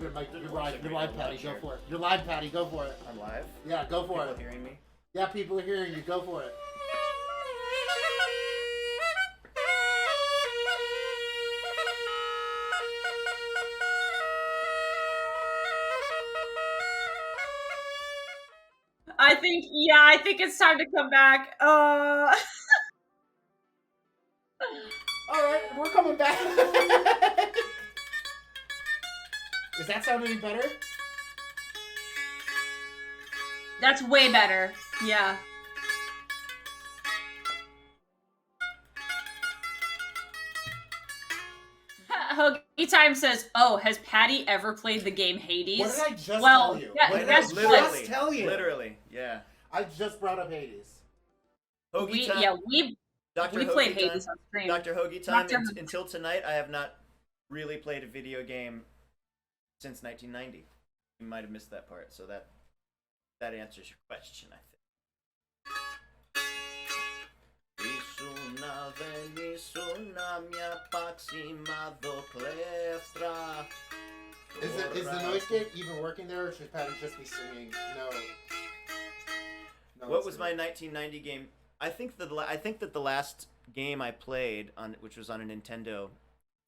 your mic. You're live, Paddy. Go for it. You're live, Paddy. Go for it. I'm live? Yeah, go for People it. hearing me? Yeah, people are hearing you. Go for it. I think it's time to come back. All right, we're coming back. Does that sound any better? That's way better. Yeah. Hoagie Time says, "Oh, has Paddy ever played the game Hades?" What did I just well, tell you? Yeah, What did that's I literally just tell you? Literally, yeah. I just brought up Hades. Hoagie time. we played Hades on stream. Dr. Hoagie time. Dr. Until tonight, I have not really played a video game since 1990. You might have missed that part, so that answers your question, I think. Is the noise gate even working there, or should Paddy just be singing? No. What was my 1990 game? I think that the last game I played on, which was on a Nintendo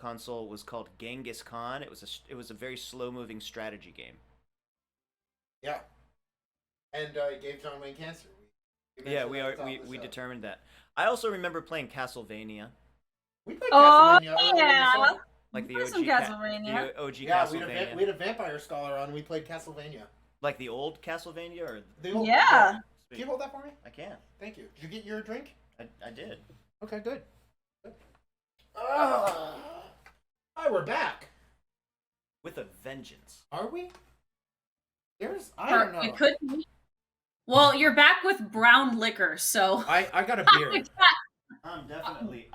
console, was called Genghis Khan. It was a very slow moving strategy game. Yeah. And it gave John Wayne cancer. We determined that. I also remember playing Castlevania. We played Castlevania. Yeah. Like the Play OG some Castlevania. The OG Yeah, Castlevania. we had a vampire scholar on. We played Castlevania. Like the old Castlevania, or The old, Yeah. Can you hold that for me? I can. Thank you. Did you get your drink? I did. Okay, good. Hi, we're back. With a vengeance. Are we? I don't know. It could be. Well, you're back with brown liquor, so. I got a beer. I'm definitely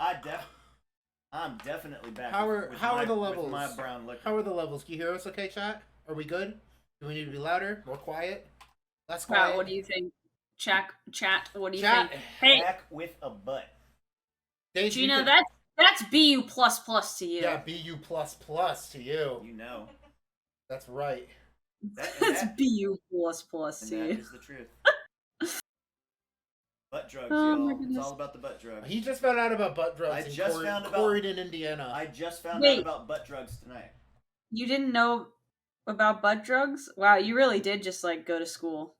back. How are the levels? With my brown liquor. How are the levels? Can you hear us okay, chat? Are we good? Do we need to be louder? More quiet? Less quiet? Wow, what do you think? Chat, what do you Chat. think? Hey, Back with a butt. Dave, Gina, that's BU++ to you. Yeah, BU++ to you. You know. That's right. That's BU++ to And you. that is the truth. Butt drugs, Oh, my y'all. It's goodness. all about the butt drugs. He just found out about butt drugs I in just found about- Corydon, Indiana. I just found Wait. out about butt drugs tonight. You didn't know about butt drugs? Wow, you really did just like go to school.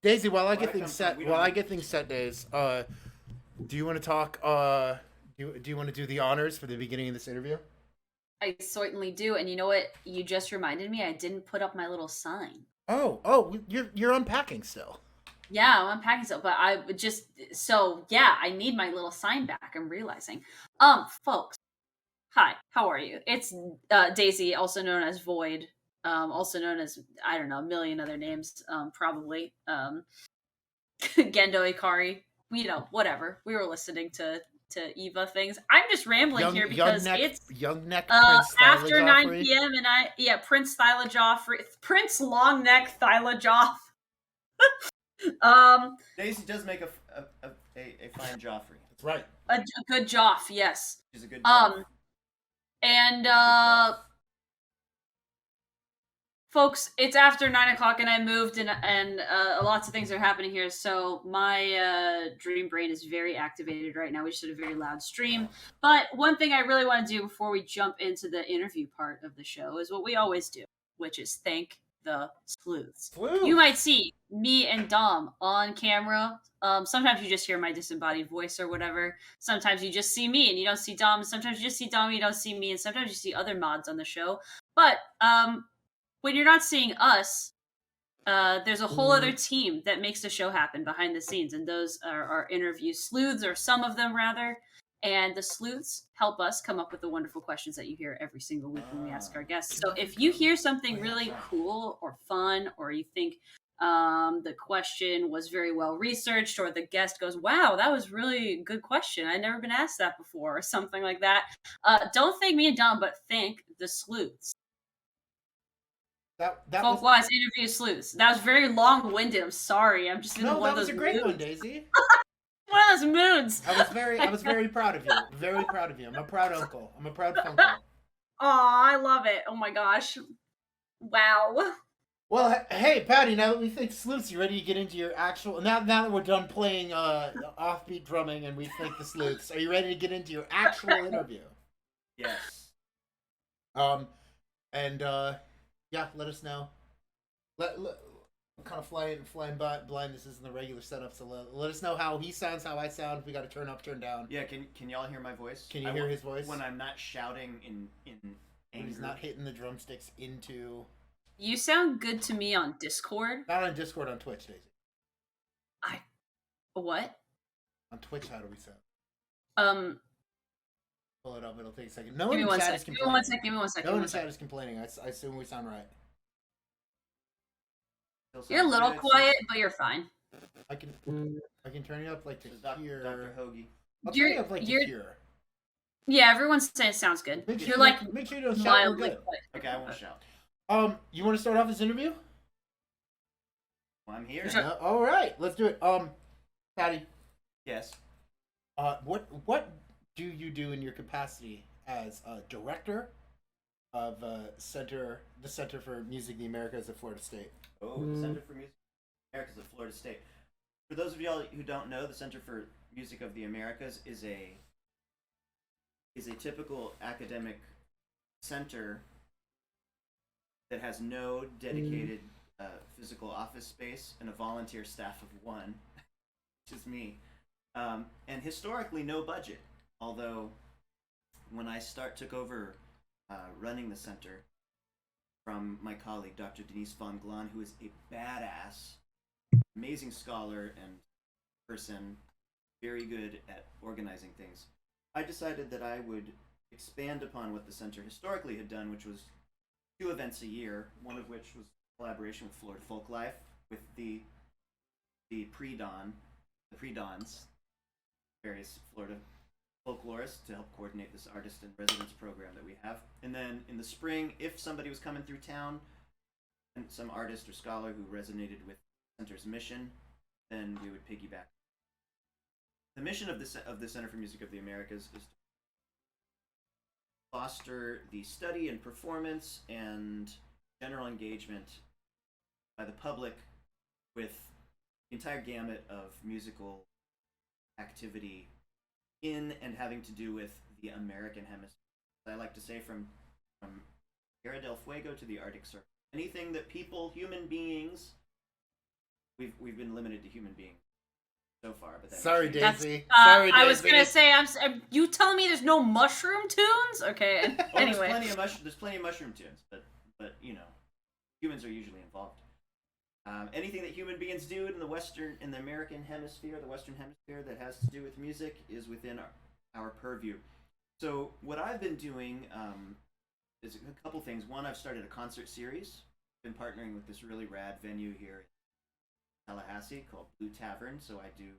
Daisy, while I Where get I things come set, from, we don't- Days, do you want to talk? Do you want to do the honors for the beginning of this interview? I certainly do, and you know what? You just reminded me I didn't put up my little sign. Oh, you're unpacking still. Yeah, I'm unpacking stuff, but I need my little sign back. I'm realizing. Folks, hi, how are you? It's Daisy, also known as Void, also known as, I don't know, a million other names, probably. Gendo Ikari, whatever. We were listening to Eva things. I'm just rambling here because it's young neck after 9 p.m. and Prince Thyla Joffrey, Prince Long Neck Thyla Joff. Daisy does make a fine Joffrey. That's right. A good Joff, yes. She's a good Joff. And folks, it's after 9 o'clock and I moved and lots of things are happening here. So my dream brain is very activated right now. We just did a very loud stream. But one thing I really want to do before we jump into the interview part of the show is what we always do, which is thank the sleuths. You might see me and Dom on camera. Sometimes you just hear my disembodied voice or whatever. Sometimes you just see me and you don't see Dom. Sometimes you just see Dom and you don't see me. And sometimes you see other mods on the show. But when you're not seeing us, there's a whole other team that makes the show happen behind the scenes. And those are our interview sleuths, or some of them rather. And the sleuths help us come up with the wonderful questions that you hear every single week when we ask our guests. So if you hear something really cool or fun, or you think the question was very well researched, or the guest goes, wow, that was really a good question, I'd never been asked that before, or something like that, don't thank me and Dom, but thank the sleuths. That Folk-wise interview sleuths. That was very long-winded. I'm sorry. I'm just in one of those. No, that was a great one, Daisy. One of those moods. I was very proud of you. Very proud of you. I'm a proud uncle. I'm a proud uncle. Aw, I love it. Oh my gosh. Wow. Well, hey, Paddy, now that we thanked Sleuths, you ready to get into your actual... Now that we're done playing offbeat drumming and we thanked the Sleuths, are you ready to get into your actual interview? Yes. Yeah, let us know. I'm kind of flying blind. This isn't the regular setup, so let us know how he sounds, how I sound. We got to turn up, turn down. Yeah, can y'all hear my voice? Can you hear his voice? When I'm not shouting in When anger. he's not hitting the drumsticks into... You sound good to me on Discord. Not on Discord, on Twitch, Daisy. What? On Twitch, how do we sound? Pull it up, it'll take a second. No one in chat is complaining. Give me one second. No one in chat is complaining. I assume we sound right. You're a little quiet, but you're fine. I can turn it up like to hear. Dr. Hoagie. I'll turn it up like to hear. Yeah, everyone's saying it sounds good. Make sure, You're like make sure you don't shout. We're mildly good. quiet. Okay, I won't shout. You want to start off this interview? Well, I'm here. Sure. All right, let's do it. Paddy. Yes. What do you do in your capacity as a director of the Center for Music in the Americas at Florida State? Oh, the Center for Music of the Americas at Florida State. For those of y'all who don't know, the Center for Music of the Americas is a typical academic center that has no dedicated physical office space and a volunteer staff of one, which is me, and historically no budget. Although, when I took over running the center from my colleague, Dr. Denise von Glahn, who is a badass, amazing scholar and person, very good at organizing things, I decided that I would expand upon what the center historically had done, which was 2 events a year, one of which was collaboration with Florida Folklife, with the pre-dons, various Florida folklorists to help coordinate this artist in residence program that we have. And then in the spring, if somebody was coming through town, and some artist or scholar who resonated with the center's mission, then we would piggyback. The mission of the Center for Music of the Americas is to foster the study and performance and general engagement by the public with the entire gamut of musical activity in and having to do with the American hemisphere. I like to say from Tierra del Fuego to the Arctic Circle. Anything that human beings, we've been limited to human beings so far. But Sorry, Daisy. Daisy. Sorry, Daisy. I was gonna say, you telling me there's no mushroom tunes? Okay. Anyway, there's plenty of mushroom tunes, but you know, humans are usually involved. Anything that human beings do in the American hemisphere, the Western hemisphere, that has to do with music is within our purview. So what I've been doing is a couple things. One, I've started a concert series. Been partnering with this really rad venue here in Tallahassee called Blue Tavern. So I do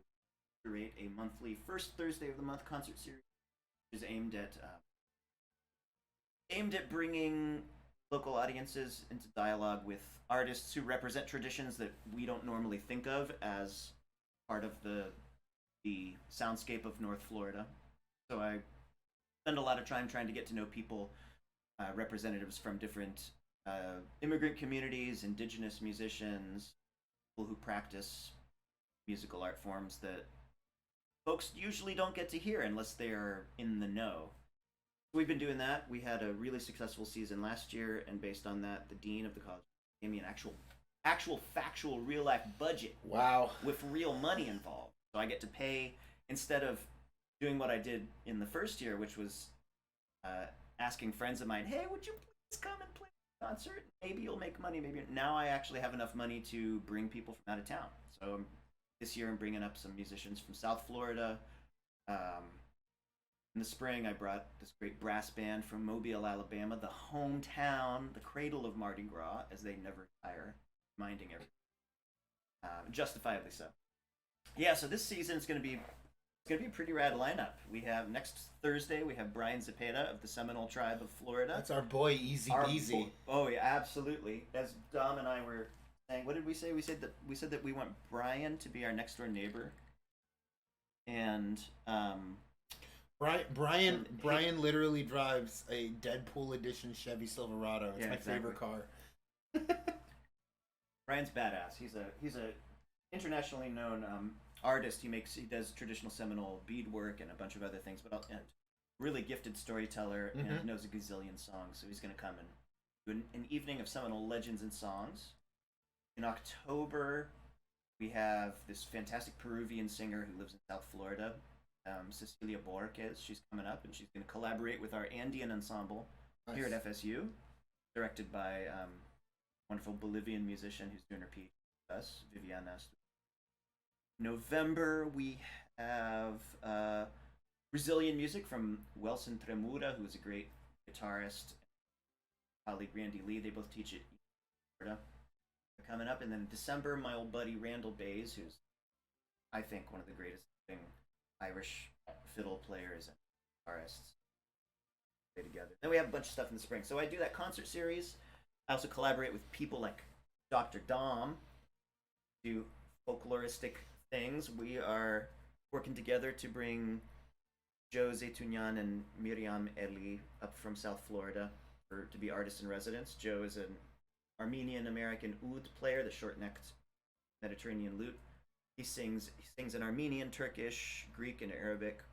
curate a monthly first Thursday of the month concert series, which is aimed at bringing local audiences into dialogue with artists who represent traditions that we don't normally think of as part of the soundscape of North Florida. So I spend a lot of time trying to get to know people, representatives from different immigrant communities, indigenous musicians, people who practice musical art forms that folks usually don't get to hear unless they're in the know. We've been doing that. We had a really successful season last year, and based on that, the dean of the college gave me an actual factual real life budget. Wow. With real money involved. So I get to pay, instead of doing what I did in the first year, which was asking friends of mine, hey, would you please come and play a concert? Maybe you'll make money, maybe. Now I actually have enough money to bring people from out of town. So this year I'm bringing up some musicians from South Florida. In the spring, I brought this great brass band from Mobile, Alabama, the hometown, the cradle of Mardi Gras, as they never tire, reminding everyone. Justifiably so. Yeah, so this season it's going to be a pretty rad lineup. We have next Thursday, we have Brian Zepeda of the Seminole Tribe of Florida. That's our boy, Easy Beasy. Oh yeah, absolutely. As Dom and I were saying, what did we say? We said that we want Brian to be our next door neighbor. and Brian literally drives a Deadpool edition Chevy Silverado. It's my favorite car. Brian's badass. He's a internationally known artist. He does traditional Seminole beadwork and a bunch of other things, but and really gifted storyteller and knows a gazillion songs. So he's going to come and do an evening of Seminole legends and songs. In October, we have this fantastic Peruvian singer who lives in South Florida, Cecilia Borges. She's coming up, and she's going to collaborate with our Andean ensemble here at FSU, directed by a wonderful Bolivian musician who's doing her PhD with us, Viviana. November, we have Brazilian music from Welson Tremura, who is a great guitarist. Colleague Randy Lee, they both teach at Florida. They're coming up, and then in December, my old buddy Randall Bays, who's I think one of the greatest Irish fiddle players and guitarists, play together. Then we have a bunch of stuff in the spring. So I do that concert series. I also collaborate with people like Dr. Dom, do folkloristic things. We are working together to bring Joe Zeytunyan and Miriam Eli up from South Florida to be artists in residence. Joe is an Armenian-American oud player, the short-necked Mediterranean lute. He sings in Armenian, Turkish, Greek, and Arabic.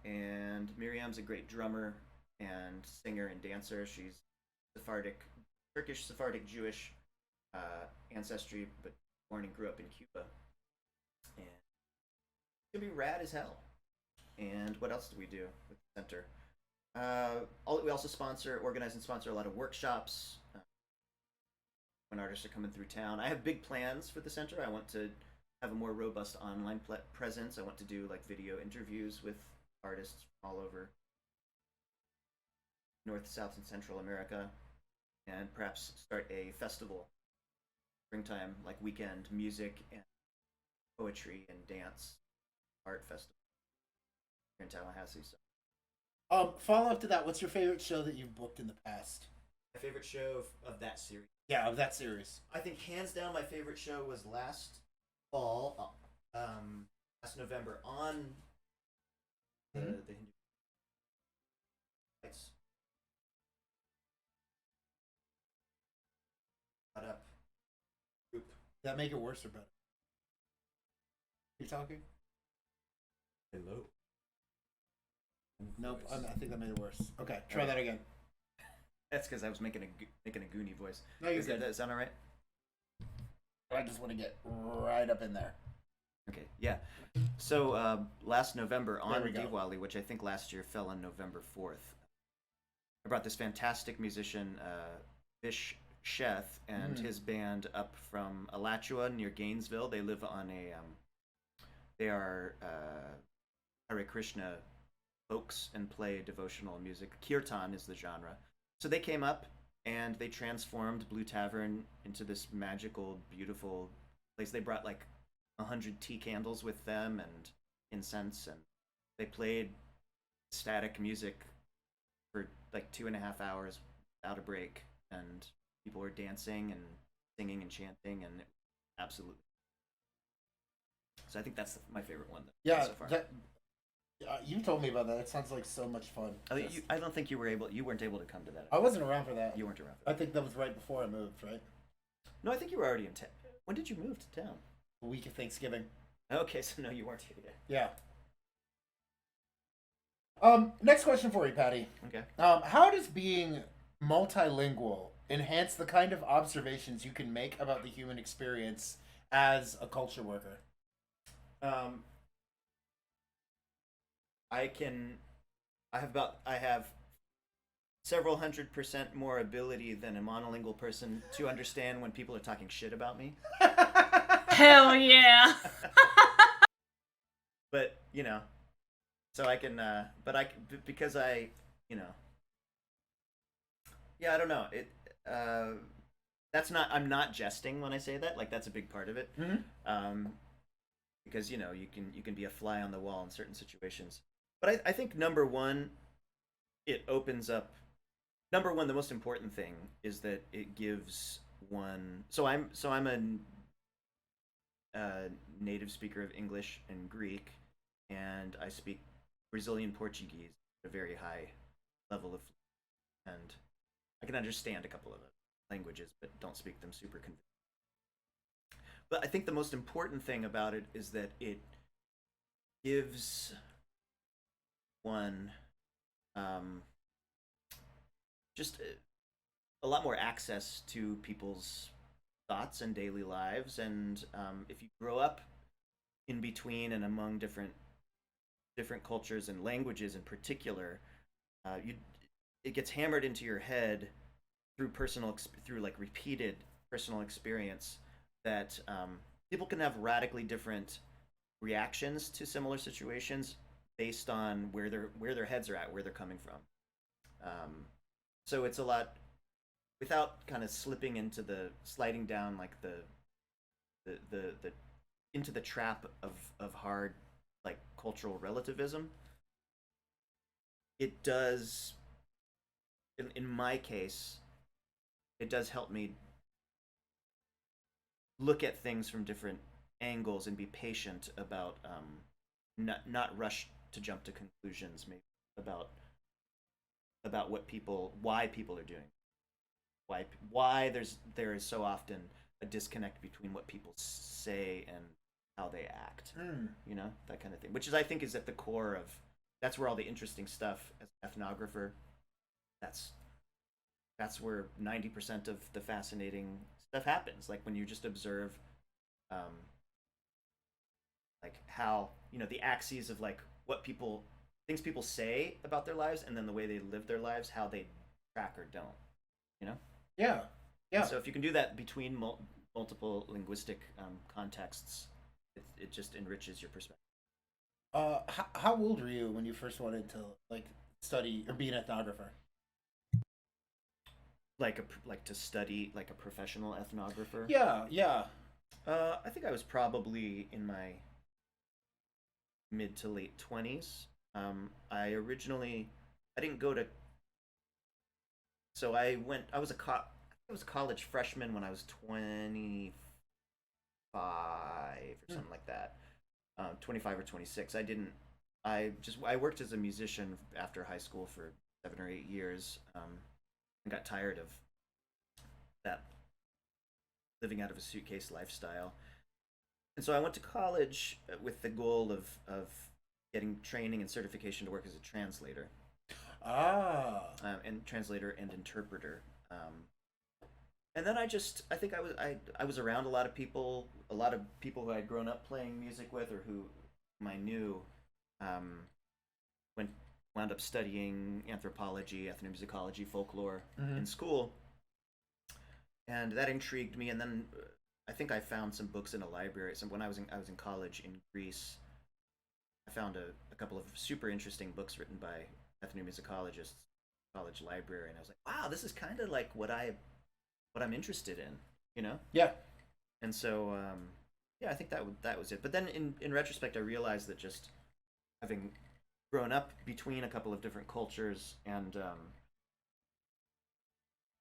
And Miriam's a great drummer and singer and dancer. She's Turkish, Sephardic, Jewish ancestry, but born and grew up in Cuba. And it's gonna be rad as hell. And what else do we do with the center? We also organize and sponsor a lot of workshops when artists are coming through town. I have big plans for the center. I want to have a more robust online presence. I want to do like video interviews with artists from all over North, South, and Central America, and perhaps start a festival, springtime, like weekend music and poetry and dance art festival here in Tallahassee. So. Follow up to that, what's your favorite show that you've booked in the past? My favorite show of that series? Yeah, of that series. I think hands down my favorite show was last fall, last November on the Hindu lights. Up group. Did that make it worse or better? You talking? Hello. Nope, I think that made it worse. Okay, try that again. That's because I was making a Goonie voice. No, you're good. Does that sound all right? I just want to get right up in there. Okay, yeah. So last November on There we go. Diwali, which I think last year fell on November 4th, I brought this fantastic musician, Vish Sheth, and his band up from Alachua near Gainesville. They live on they are Hare Krishna folks and play devotional music. Kirtan is the genre. So they came up and they transformed Blue Tavern into this magical, beautiful place. They brought like 100 tea candles with them and incense, and they played static music for like 2.5 hours without a break, and people were dancing and singing and chanting, and it was absolutely. So I think that's my favorite one. Yeah, so far. You told me about that. It sounds like so much fun. I don't think you weren't able to come to that. I wasn't around for that. You weren't around for I that. think that was right before I moved, right? No, I think you were already in town. When did you move to town? The week of Thanksgiving. Okay, so no, you weren't here yet. Yeah. Next question for you, Paddy. Okay. How does being multilingual enhance the kind of observations you can make about the human experience as a culture worker? I have several 100% more ability than a monolingual person to understand when people are talking shit about me. Hell yeah. But, so I can, because I, yeah, I don't know. I'm not jesting when I say that. Like, that's a big part of it. Mm-hmm. Because, you can be a fly on the wall in certain situations. But I think number one, the most important thing is that it gives one. So I'm a native speaker of English and Greek, and I speak Brazilian Portuguese at a very high level of, and I can understand a couple of languages, but don't speak them super convincingly. But I think the most important thing about it is that it gives one just a lot more access to people's thoughts and daily lives. And if you grow up in between and among different cultures and languages in particular, it gets hammered into your head through through like repeated personal experience that people can have radically different reactions to similar situations based on where their heads are at, where they're coming from. So it's a lot, without kind of sliding down like the into the trap of hard like cultural relativism. It does, in my case, it does help me look at things from different angles and be patient about not rush to jump to conclusions, maybe about why people are doing, why there is so often a disconnect between what people say and how they act. You know, that kind of thing, which is, I think, is at the core of, that's where all the interesting stuff as an ethnographer, that's where 90% of the fascinating stuff happens. Like when you just observe like how, you know, the axes of like things people say about their lives, and then the way they live their lives, how they track or don't, you know? Yeah. And so if you can do that between multiple linguistic contexts, it just enriches your perspective. How old were you when you first wanted to like study or be an ethnographer? Like to study like a professional ethnographer? Yeah. I think I was probably in my mid to late 20s. I didn't go to, so I was a college freshman when I was 25 or something like that. 25 or 26. I worked as a musician after high school for 7 or 8 years. And got tired of that living out of a suitcase lifestyle. And so I went to college with the goal of getting training and certification to work as a translator. And translator and interpreter. And then I think I was around a lot of people who I'd grown up playing music with, or whom I knew, wound up studying anthropology, ethnomusicology, folklore in school, and that intrigued me. And then I think I found some books in a library. When I was in college in Greece, I found a couple of super interesting books written by ethnomusicologists, college library, and I was like, wow, this is kind of like what I'm interested in, you know? Yeah. And so yeah, I think that was it. But then in retrospect, I realized that just having grown up between a couple of different cultures, and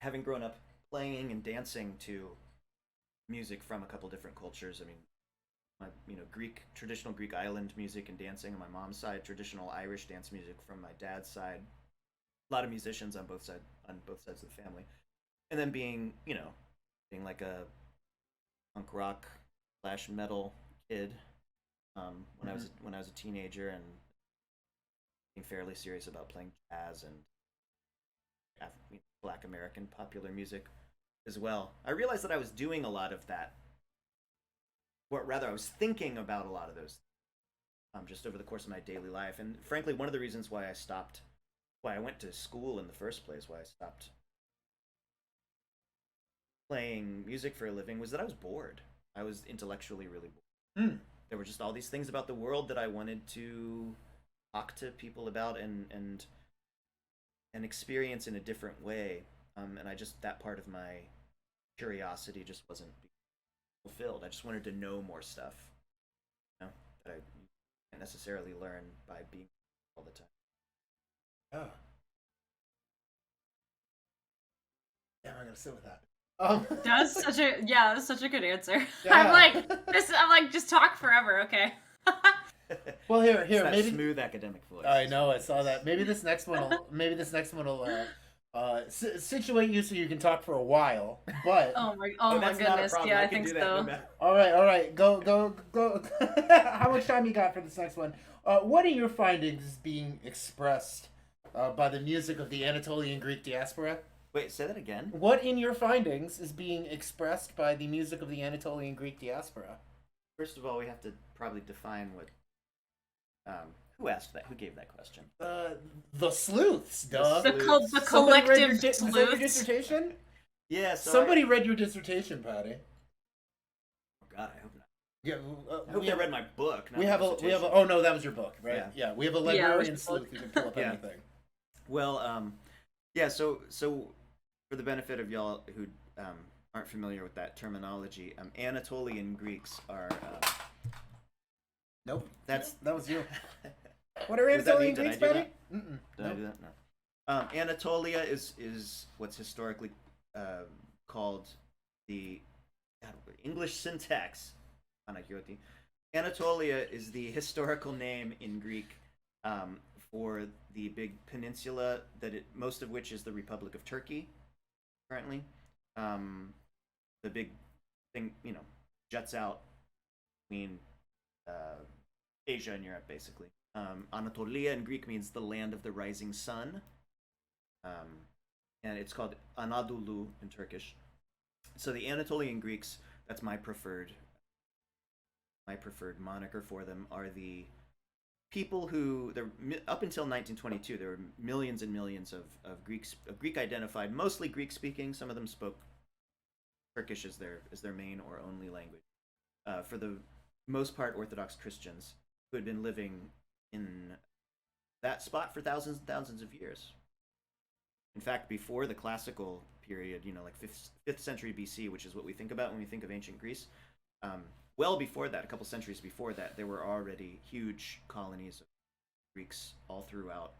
having grown up playing and dancing to music from a couple different cultures. I mean, traditional Greek island music and dancing on my mom's side, traditional Irish dance music from my dad's side. A lot of musicians on both sides of the family, and then being like a punk rock / metal kid when I was a teenager, and being fairly serious about playing jazz and Black American popular music as well. I realized that I was doing a lot of that, or rather I was thinking about a lot of those just over the course of my daily life. And frankly, one of the reasons why I went to school in the first place, why I stopped playing music for a living, was that I was bored. I was intellectually really bored. There were just all these things about the world that I wanted to talk to people about and experience in a different way, and that part of my curiosity just wasn't fulfilled. I just wanted to know more stuff, that I can't necessarily learn by being all the time. Oh, yeah, I'm gonna sit with that. That's such a good answer. Yeah. I'm like, just talk forever, okay? Well, here, It's that maybe. smooth academic voice. I know, I saw that. Maybe this next one will. Situate you so you can talk for a while. But Oh my That's not a goodness. problem. Yeah, I I can think do that no so. matter. all right. Go. How much time you got for this next one? What are your findings being expressed by the music of the Anatolian Greek diaspora? Wait, say that again. What in your findings is being expressed by the music of the Anatolian Greek diaspora? First of all, we have to probably define what. Who asked that? Who gave that question? The sleuths, duh. The The Somebody read your collective is that your sleuths. dissertation? Yeah. So Somebody read your dissertation, Patty. Oh God, I hope not. Yeah, I hope they read my book. Not we my have a. dissertation. Oh no, that was your book, right? Yeah. We have a Yeah, it was librarian your sleuth book. who can pull up Yeah. anything. Well, yeah. So for the benefit of y'all who aren't familiar with that terminology, Anatolian Greeks are. Nope. That's That was you. What are What does that Anatolian mean? Did I Greeks, do Patty? Mm-mm. Did I do that? No. Anatolia is what's historically called the English syntax. Panayotis. Anatolia is the historical name in Greek for the big peninsula most of which is the Republic of Turkey currently. The big thing, juts out between Asia and Europe, basically. Anatolia in Greek means the land of the rising sun, and it's called Anadolu in Turkish. So the Anatolian Greeks, that's my preferred moniker for them, are the people who up until 1922 there were millions and millions of Greek identified, mostly Greek speaking. Some of them spoke Turkish as their main or only language. For the most part, Orthodox Christians who had been living in that spot for thousands and thousands of years. In fact, before the classical period, like 5th century BC, which is what we think about when we think of ancient Greece, well before that, a couple centuries before that, there were already huge colonies of Greeks all throughout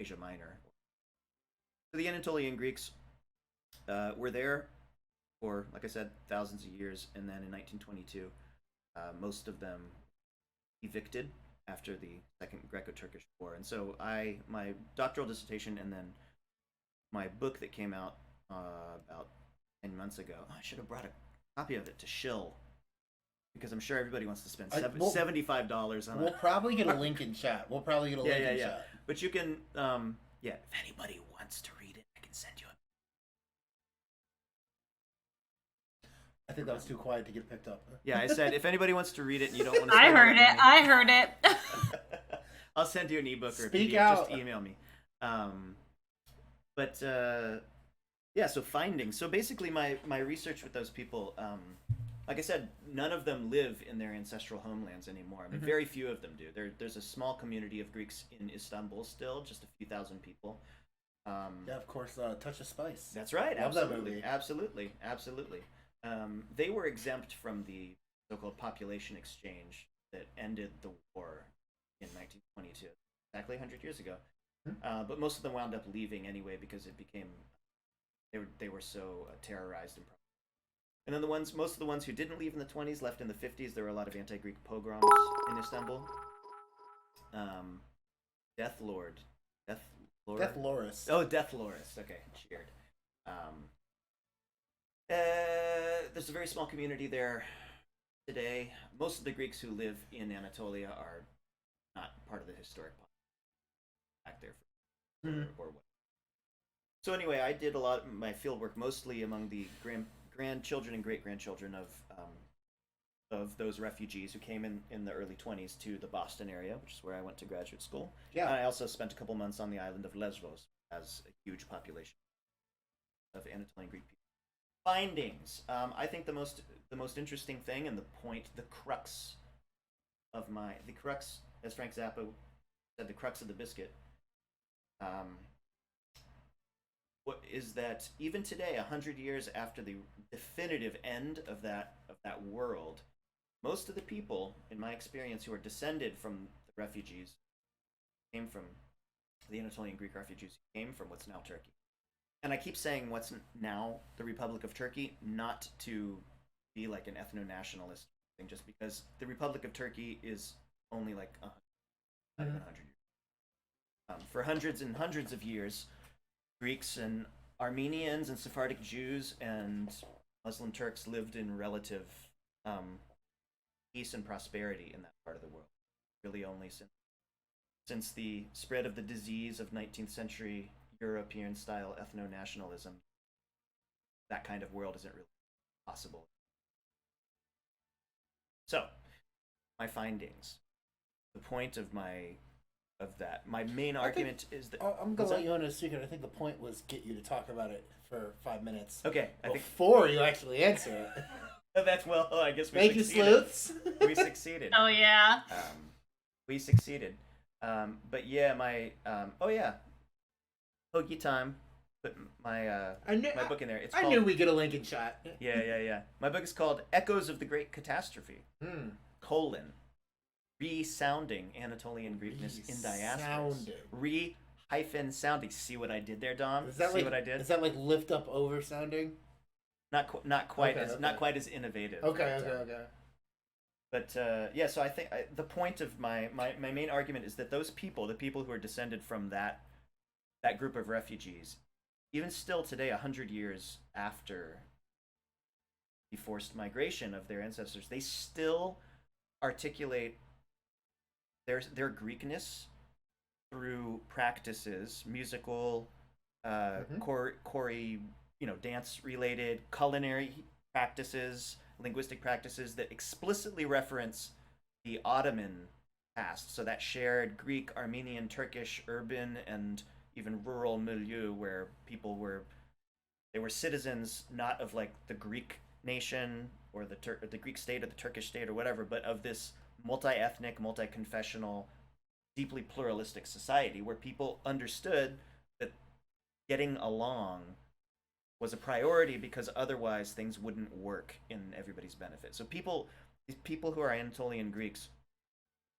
Asia Minor. So the Anatolian Greeks were there for, like I said, thousands of years, and then in 1922, most of them evicted after the Second Greco-Turkish War. And so my doctoral dissertation and then my book that came out about 10 months ago, I should have brought a copy of it to shill, because I'm sure everybody wants to spend $75 on it. We'll probably get a link in chat. Chat. But you can, if anybody wants to read it, I can send you a. I think that was too quiet to get picked up. Yeah, I said if anybody wants to read it and you don't want to. I heard it. I heard it. I'll send you an ebook or Speak a PDF. out. Just email me. Yeah. So findings. So basically, my research with those people, like I said, none of them live in their ancestral homelands anymore. I mean, very few of them do. There's a small community of Greeks in Istanbul still, just a few thousand people. Yeah, of course. Touch of Spice. That's right. Love that movie. Absolutely. They were exempt from the so-called population exchange that ended the war in 1922, exactly 100 years ago. But most of them wound up leaving anyway because it became they were so terrorized and then most of the ones who didn't leave in the 20s left in the 50s. There were a lot of anti-Greek pogroms in Istanbul. Death Loris. Oh, Death Loris. Okay, cheered. There's a very small community there today. Most of the Greeks who live in Anatolia are not part of the historic population back there or what. So anyway, I did a lot of my field work mostly among the grandchildren and great-grandchildren of those refugees who came in the early 20s to the Boston area, which is where I went to graduate school. Yeah. And I also spent a couple months on the island of Lesbos, as a huge population of Anatolian Greek people. Findings. I think the most interesting thing and the crux, as Frank Zappa said, the crux of the biscuit, what is that even today, 100 years after the definitive end of that world, most of the people, in my experience, who are descended from the refugees, came from the Anatolian Greek refugees, who came from what's now Turkey. And I keep saying what's now the Republic of Turkey, not to be like an ethno-nationalist thing, just because the Republic of Turkey is only like not even 100 years. For hundreds and hundreds of years, Greeks and Armenians and Sephardic Jews and Muslim Turks lived in relative peace and prosperity in that part of the world. Really only since the spread of the disease of 19th century European-style ethno-nationalism, that kind of world isn't really possible. So, my findings. The point of my main argument is that I'm gonna let you on a secret. I think the point was get you to talk about it for 5 minutes. Okay, before you actually answer it. That's I guess we Thank you, sleuths. We succeeded. Oh yeah. We succeeded. But yeah, my Hoagie time. Put my my book in there. It's called, I knew we'd get a Lincoln shot. Yeah. My book is called Echoes of the Great Catastrophe. Resounding Anatolian Greekness in Diaspora. Re-sounding. See what I did there, Dom? What I did? Is that like lift up over sounding? Not quite as innovative. Okay. But yeah, so I think the point of my main argument is that those people, the people who are descended from that group of refugees, even still today, 100 years after the forced migration of their ancestors, they still articulate their Greekness through practices, musical, chore, dance-related, culinary practices, linguistic practices that explicitly reference the Ottoman past. So that shared Greek, Armenian, Turkish, urban, and even rural milieu where people were citizens not of like the Greek nation or the Greek state or the Turkish state or whatever, but of this multi-ethnic, multi-confessional, deeply pluralistic society where people understood that getting along was a priority because otherwise things wouldn't work in everybody's benefit. So these people who are Anatolian Greeks,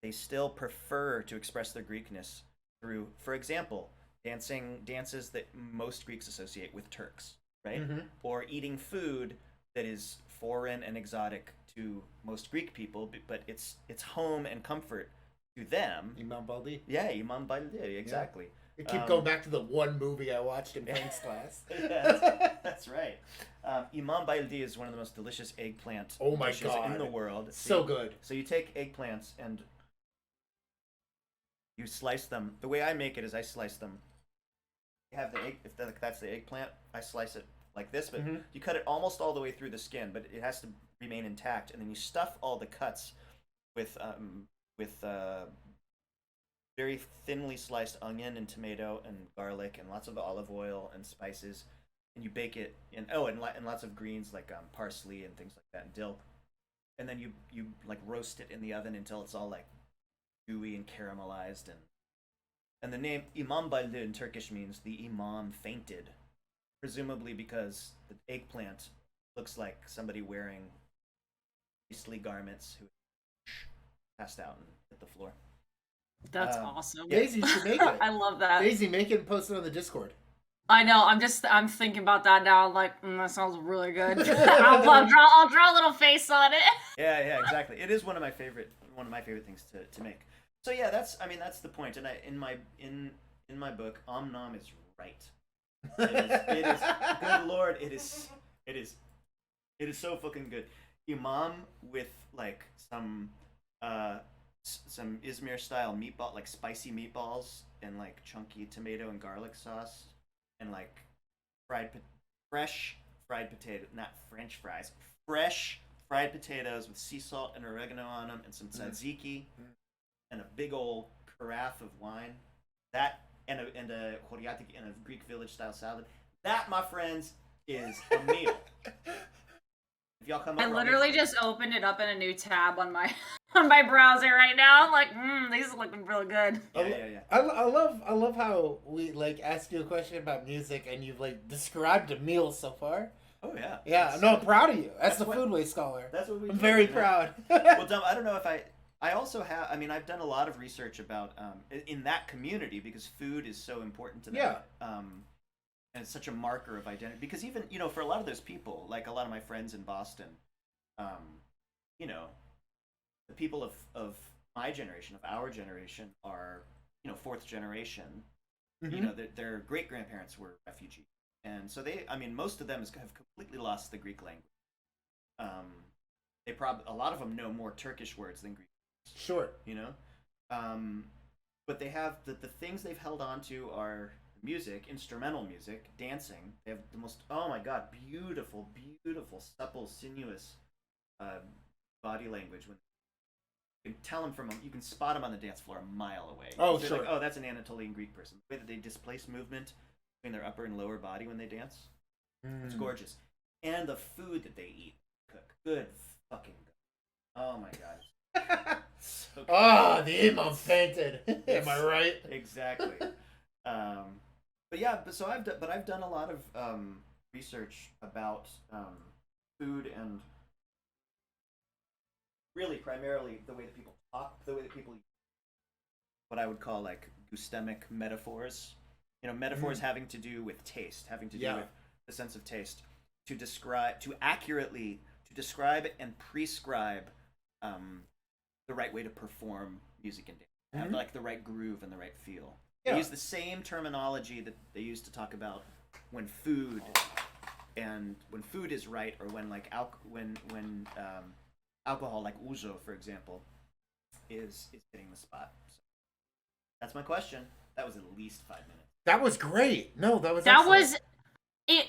they still prefer to express their Greekness through, for example, dances that most Greeks associate with Turks, right? Or eating food that is foreign and exotic to most Greek people, but it's home and comfort to them. Imam Baldi? Yeah, Imam Baldi, exactly. Yeah. You keep going back to the one movie I watched in Frank's class. That's right. Imam Baldi is one of the most delicious eggplant dishes in the world. So good. So you take eggplants and you slice them. The way I make it is I slice them. You have the egg, that's the eggplant, I slice it like this, but you cut it almost all the way through the skin, but it has to remain intact, and then you stuff all the cuts with very thinly sliced onion and tomato and garlic and lots of olive oil and spices, and you bake it in and lots of greens like parsley and things like that, and dill, and then you like roast it in the oven until it's all like gooey and caramelized, and the name Imam Baldi in Turkish means the Imam fainted, presumably because the eggplant looks like somebody wearing priestly garments who passed out and hit the floor. That's awesome. Daisy should make it. I love that. Daisy, make it and post it on the Discord. I know. I'm thinking about that now. I'm like, that sounds really good. I'll draw a little face on it. Yeah, exactly. It is one of my favorite things to make. So yeah, that's the point. And in my book, Om is right. It is good Lord. It is so fucking good. Imam with like some Izmir style meatball, like spicy meatballs and like chunky tomato and garlic sauce, and like fresh fried potato, not French fries, fresh fried potatoes with sea salt and oregano on them, and some tzatziki, and a big old carafe of wine. That and a choriatic and a Greek village style salad. That, my friends, is a meal. If y'all come over, I literally just opened it up in a new tab on my browser right now. I'm like, these are looking real good. Yeah. I love how we like ask you a question about music and you've like described a meal so far. Oh yeah. Yeah, no, I'm proud of you. That's the foodway scholar. That's what we. I'm very proud. Well, Dom, I don't know if I also have. I mean, I've done a lot of research about in that community because food is so important to them. Yeah. And it's such a marker of identity because even for a lot of those people, like a lot of my friends in Boston, the people of my generation, of our generation, are, fourth generation. Mhm. Their great grandparents were refugees, and so most of them have completely lost the Greek language. A lot of them know more Turkish words than Greek. Sure. But they have the things they've held on to are music, instrumental music, dancing. They have the most, oh my god, beautiful, beautiful, supple, sinuous body language. When you can tell them you can spot them on the dance floor a mile away. Oh, They're sure. like, oh, that's an Anatolian Greek person. The way that they displace movement between their upper and lower body when they dance, it's gorgeous. And the food that they eat, cook, good fucking good. Oh my god. So Ah, the imam fainted. Am I right? Exactly. I've done a lot of research about food, and really primarily the way that people talk, the way that people use what I would call like gustemic metaphors. Metaphors having to do with taste, having to do with the sense of taste, to accurately describe and prescribe the right way to perform music and dance, have like the right groove and the right feel. They use the same terminology that they use to talk about when food is right, or when like alcohol, like ouzo, for example, is hitting the spot. So that's my question. That was at least 5 minutes. That was great. No, that was That excellent. was it.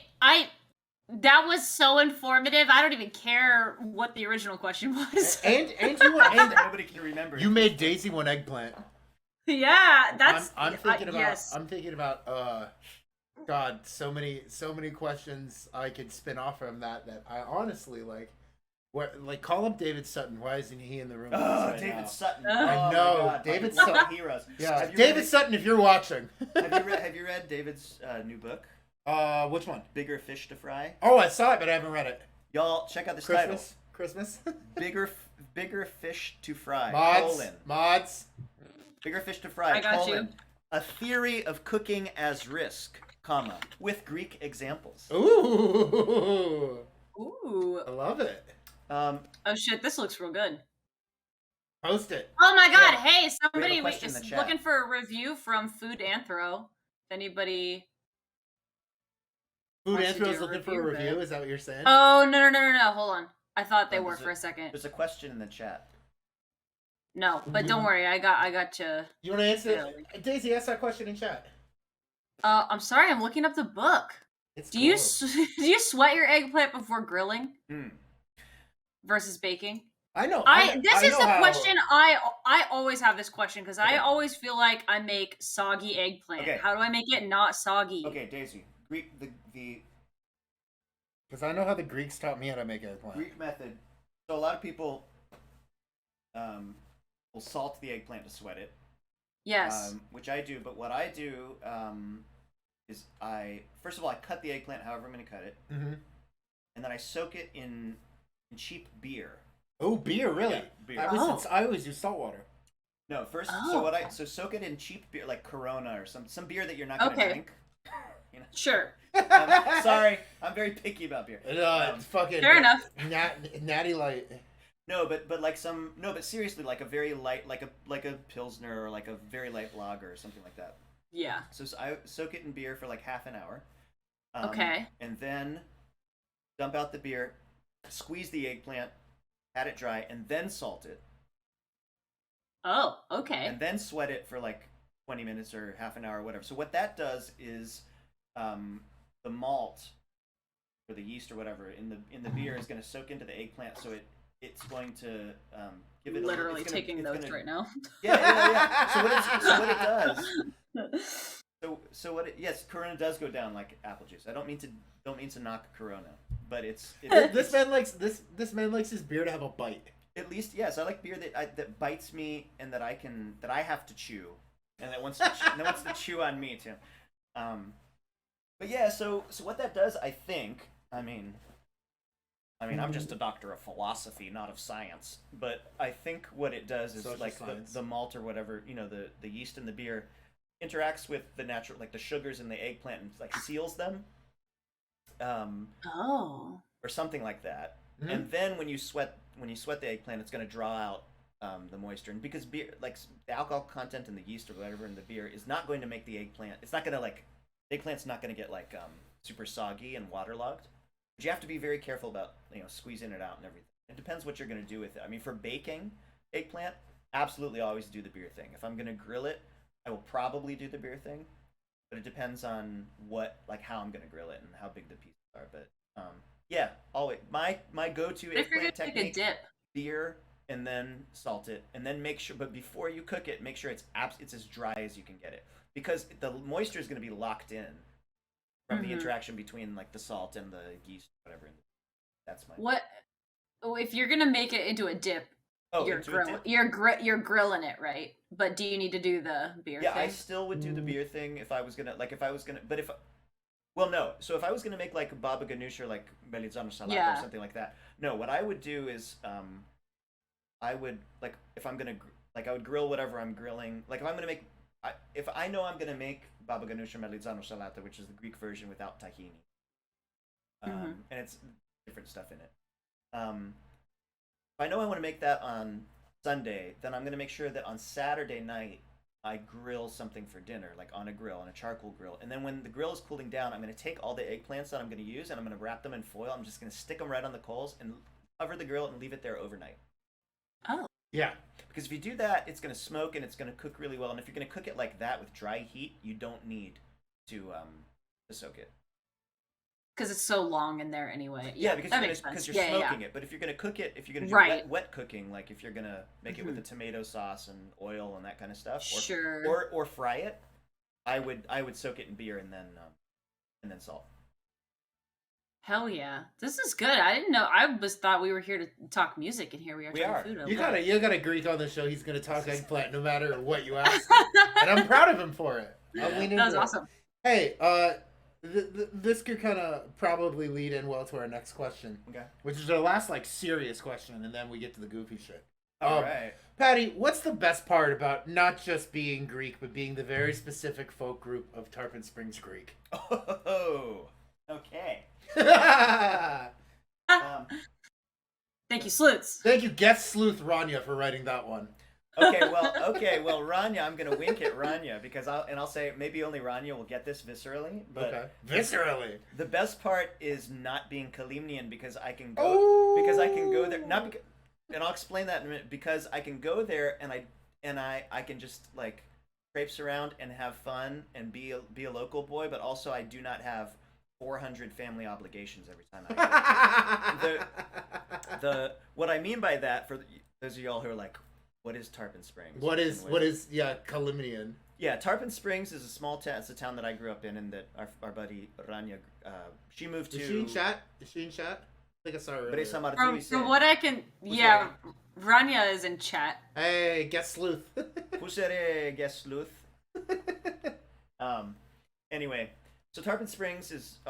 That was so informative. I don't even care what the original question was. And you nobody can remember. You made Daisy one eggplant. Yeah, that's. I'm thinking about. Yes. I'm thinking about. God, so many questions I could spin off from that I honestly like. Call up David Sutton. Why isn't he in the room? Oh, David Sutton. I know, my God. David One of Sutton. my heroes. Yeah, David Sutton, if you're watching. Have you read David's new book? Which one? Bigger Fish to Fry. Oh, I saw it, but I haven't read it. Y'all check out this Christmas. Bigger Fish to Fry. Mods. Bigger Fish to Fry. I got you. A theory of cooking as risk, comma, with Greek examples. Ooh. Ooh. I love it. Oh shit, this looks real good. Post it. Oh my god, Yeah. hey, somebody We have a question in is the chat. looking for a review from Food Anthro. If anybody Food wants to do Anthro's a looking for a review of review. it. Is that what you're saying? Oh, no. Hold on. I thought they were there's for a second. There's a question in the chat. No, but don't worry. I got you. You want to answer it? Daisy, ask that question in chat. I'm sorry. I'm looking up the book. It's Do you sweat your eggplant before grilling versus baking? I know. This is the question I always have this question because I always feel like I make soggy eggplant. Okay. How do I make it not soggy? Okay, Daisy. The Because I know how the Greeks taught me how to make eggplant. Greek method. So a lot of people will salt the eggplant to sweat it. Yes. Which I do, but what I do is first of all I cut the eggplant however I'm going to cut it, and then I soak it in cheap beer. Oh, beer, really? Yeah, beer. I always use salt water. No, first. Oh. So soak it in cheap beer like Corona or some beer that you're not going to drink. Sure. Sorry, I'm very picky about beer. It's fucking Fair enough. Natty Light. No, but seriously, like a very light, like a pilsner or like a very light lager or something like that. Yeah. So I soak it in beer for like half an hour. Okay. And then dump out the beer, squeeze the eggplant, pat it dry, and then salt it. Oh, okay. And then sweat it for like 20 minutes or half an hour or whatever. So what that does is the malt or the yeast or whatever in the beer is going to soak into the eggplant, so it's going to give it literally taking notes right now. Yeah. So what it does. So what? Yes, Corona does go down like apple juice. I don't mean to knock Corona, but This man likes his beer to have a bite. At least, yes, I like beer that bites me and that I have to chew, and that wants to chew on me too. But yeah, so what that does, I think, I mean, I'm just a doctor of philosophy, not of science. But I think what it does is like the malt or whatever, the yeast in the beer interacts with the natural, like the sugars in the eggplant and like seals them. Or something like that. Mm-hmm. And then when you sweat the eggplant, it's going to draw out the moisture, and because beer, like the alcohol content in the yeast or whatever in the beer, is not going to make the eggplant. It's not going to like the eggplant's not going to get like super soggy and waterlogged. But you have to be very careful about squeezing it out and everything. It depends what you're going to do with it. I mean, for baking eggplant, absolutely always do the beer thing. If I'm going to grill it, I will probably do the beer thing, but it depends on how I'm going to grill it and how big the pieces are. But yeah, always my go-to eggplant technique: beer, and then salt it, and then make sure. But before you cook it, make sure it's as dry as you can get it, because the moisture is going to be locked in from the interaction between like the salt and the yeast, whatever. That's my what. If you're gonna make it into a dip, you're grilling it, right? But do you need to do the beer thing? Yeah, I still would do the beer thing if I was gonna well, no. So if I was gonna make like baba ganoush or like melizano salata or something like that, no. What I would do is, I would if I'm gonna I would grill whatever I'm grilling. Like if I'm gonna make, if I know I'm gonna make baba ganoush or melizano salata, which is the Greek version without tahini, and it's different stuff in it. If I know I want to make that on Sunday, then I'm going to make sure that on Saturday night I grill something for dinner, like on a grill, on a charcoal grill. And then when the grill is cooling down, I'm going to take all the eggplants that I'm going to use and I'm going to wrap them in foil. I'm just going to stick them right on the coals and cover the grill and leave it there overnight. Oh. Yeah. Because if you do that, it's going to smoke and it's going to cook really well. And if you're going to cook it like that with dry heat, you don't need to soak it. Because it's so long in there anyway. Yeah, because you're smoking it. But if you're going to cook it, if you're going to do wet cooking, like if you're going to make it with a tomato sauce and oil and that kind of stuff, or fry it, I would soak it in beer and then salt. Hell yeah, this is good. I didn't know. I just thought we were here to talk music, and here we are talking food. You got a Greek on the show. He's going to talk eggplant no matter what you ask, and I'm proud of him for it. That was awesome. Hey, this could kind of probably lead in well to our next question, which is our last serious question, and then we get to the goofy shit. All right, Paddy, what's the best part about not just being Greek, but being the very specific folk group of Tarpon Springs Greek? Oh, okay. Thank you, Sleuths. Thank you, guest sleuth Rania, for writing that one. Okay, well, Rania, I'm gonna wink at Rania because I'll say maybe only Rania will get this viscerally, but viscerally. The best part is not being Kalimnian because I can go there, and I'll explain that in a minute, because I can go there and I can just traipse around and have fun and be a local boy, but also I do not have 400 family obligations every time I go. What I mean by that, for those of y'all who are like, what is Tarpon Springs? What is Kalimnian? Yeah, Tarpon Springs is a small town. It's a town that I grew up in, and that our buddy Rania, she moved to. Is she in chat? I think I saw her earlier. From what I can, Rania is in chat. Hey, guest sleuth. Pusere guest sleuth. Anyway, so Tarpon Springs is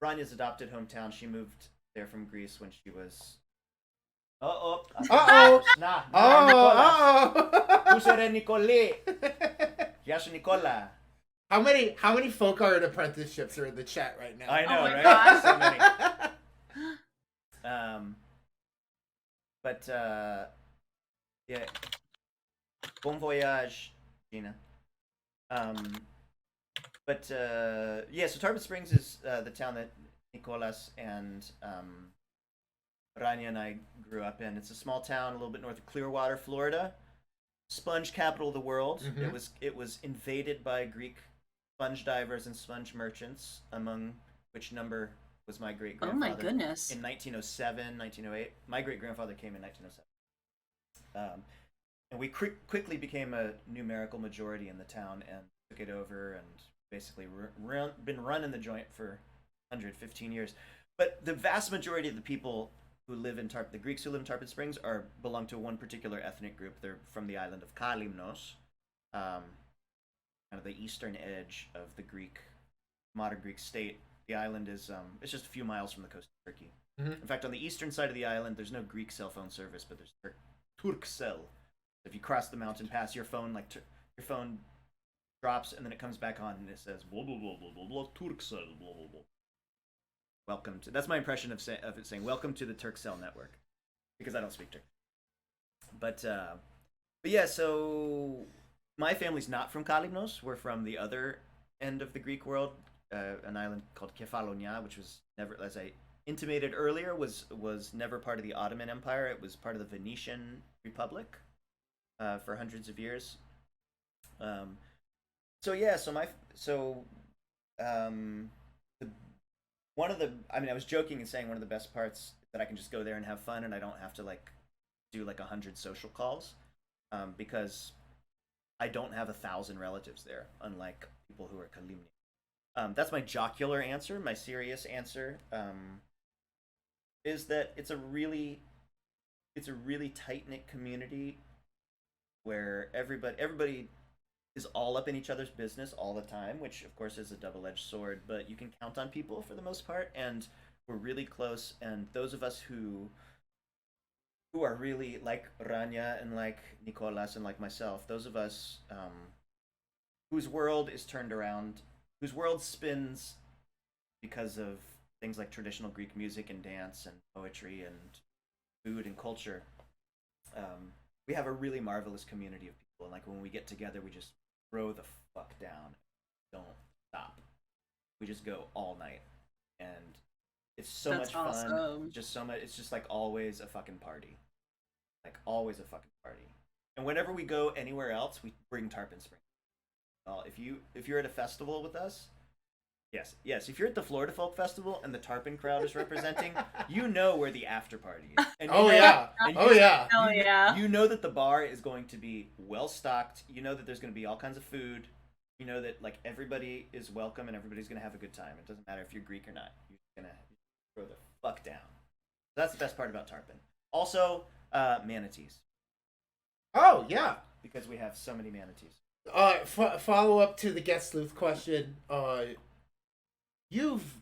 Rania's adopted hometown. She moved there from Greece when she was. Pusere Nicole. Yes, Nicola. How many folk art apprenticeships are in the chat right now? I know, right? God. So many. But yeah. Bon voyage, Gina. But yeah, so Tarpon Springs is the town that Nicolas and Rania and I grew up in. It's a small town a little bit north of Clearwater, Florida. Sponge capital of the world. Mm-hmm. It was invaded by Greek sponge divers and sponge merchants, among which number was my great grandfather. Oh my goodness! In 1907, 1908, my great grandfather came in 1907, and we quickly became a numerical majority in the town and took it over and basically been running the joint for 115 years. But the vast majority of the people who live in the Greeks who live in Tarpon Springs belong to one particular ethnic group. They're from the island of Kalimnos, kind of the eastern edge of the modern Greek state. The island is it's just a few miles from the coast of Turkey. Mm-hmm. In fact, on the eastern side of the island, there's no Greek cell phone service, but there's Turkcell. If you cross the mountain pass, your phone your phone drops and then it comes back on and it says blah blah blah blah blah blah Turkcell blah blah blah. Welcome to. That's my impression of it saying welcome to the Turkcell network, because I don't speak Turkish. But yeah, so my family's not from Kalymnos. We're from the other end of the Greek world, an island called Kefalonia, which was never, as I intimated earlier, was never part of the Ottoman Empire. It was part of the Venetian Republic for hundreds of years. So yeah, um, the, one of the, I mean, I was joking and saying one of the best parts that I can just go there and have fun, and I don't have to like do like 100 social calls, because I don't have 1,000 relatives there, unlike people who are Kalimni. That's my jocular answer. My serious answer is that it's a really tight knit community where everybody is all up in each other's business all the time, which of course is a double-edged sword, but you can count on people for the most part, and we're really close. And those of us who are really like Rania and like Nicolas and like myself, those of us whose world is turned around, whose world spins because of things like traditional Greek music and dance and poetry and food and culture, we have a really marvelous community of people. And like when we get together, we just throw the fuck down, don't stop. We just go all night, and it's so That's much fun. awesome. Just so much. It's just like always a fucking party, like always a fucking party. And whenever we go anywhere else, we bring Tarpon Springs. Well, if you're at a festival with us, yes, if you're at the Florida Folk Festival and the Tarpon crowd is representing, you know where the after party is. And Oh yeah. Hell yeah. You know that the bar is going to be well stocked. You know that there's going to be all kinds of food. You know that like everybody is welcome and everybody's going to have a good time. It doesn't matter if you're Greek or not. You're going to throw the fuck down. That's the best part about Tarpon. Also, manatees. Oh yeah. Because we have so many manatees. Follow up to the guest sleuth question. You've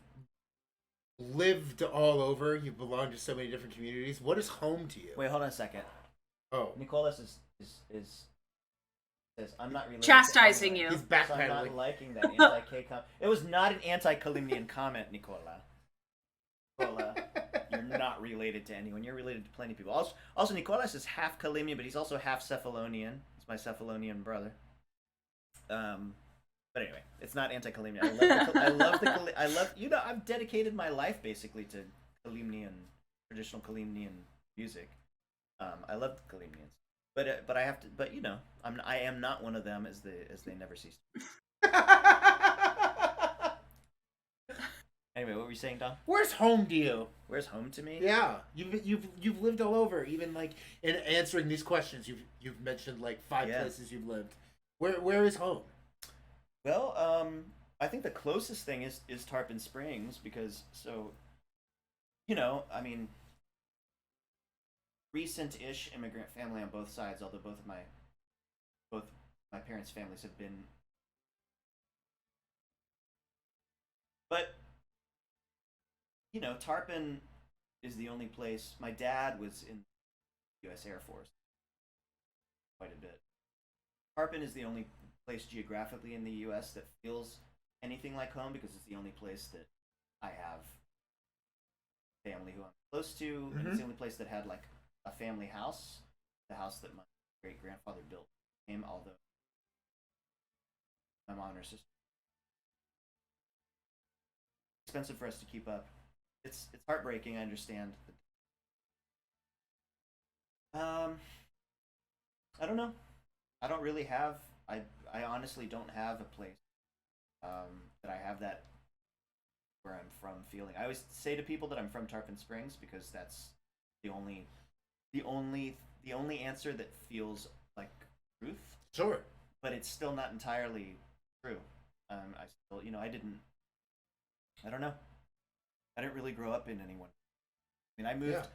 lived all over. You belong to so many different communities. What is home to you? Wait, hold on a second. Oh, Nicolas says I'm not related. Chastising you. he's So I'm backpedaling. not liking that anti-K comment. It was not an anti-Kalimnian comment, Nicola. Nicola, you're not related to anyone. You're related to plenty of people. Also, Nicolas is half Kalimnian, but he's also half Cephalonian. He's my Cephalonian brother. But anyway, it's not anti-Kalimnian. I love you know, I've dedicated my life basically to Kalimnian, traditional Kalimnian music. I love the Kalimnians. But I have to, but you know, I am not one of them, as they never cease to be. Anyway, what were you saying, Dom? Where's home to you? Where's home to me? Yeah, you've lived all over. Even like in answering these questions, you've mentioned like 5 places you've lived. Where is home? Well, I think the closest thing is Tarpon Springs, because you know, I mean, recent-ish immigrant family on both sides, although both my parents' families have been, but you know, Tarpon is the only place. My dad was in the U.S. Air Force quite a bit. Tarpon is the only place geographically in the U.S. that feels anything like home, because it's the only place that I have family who I'm close to, and it's the only place that had like a family house, the house that my great grandfather built him, although my mom and her sister. Expensive for us to keep up. It's heartbreaking, I understand. I don't know. I don't really have. I honestly don't have a place that I have that where I'm from feeling. I always say to people that I'm from Tarpon Springs, because that's the only answer that feels like truth. Sure. But it's still not entirely true. I still, you know, I don't know. I didn't really grow up in anyone. I mean, I moved. Yeah.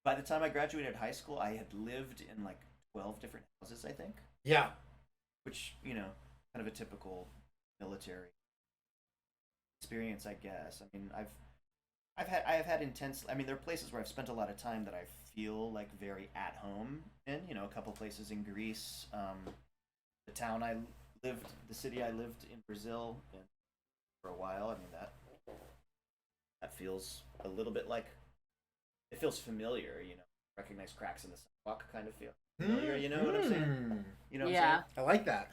By the time I graduated high school, I had lived in like 12 different houses, I think. Yeah. Which, you know, kind of a typical military experience, I guess. I mean, I have had intense. I mean, there are places where I've spent a lot of time that I feel like very at home in. You know, a couple places in Greece, the city I lived in Brazil for a while. I mean, that feels a little bit like, it feels familiar. You know, recognize cracks in the sidewalk kind of feel. familiar. You know what I'm saying? You know what Yeah. I like that.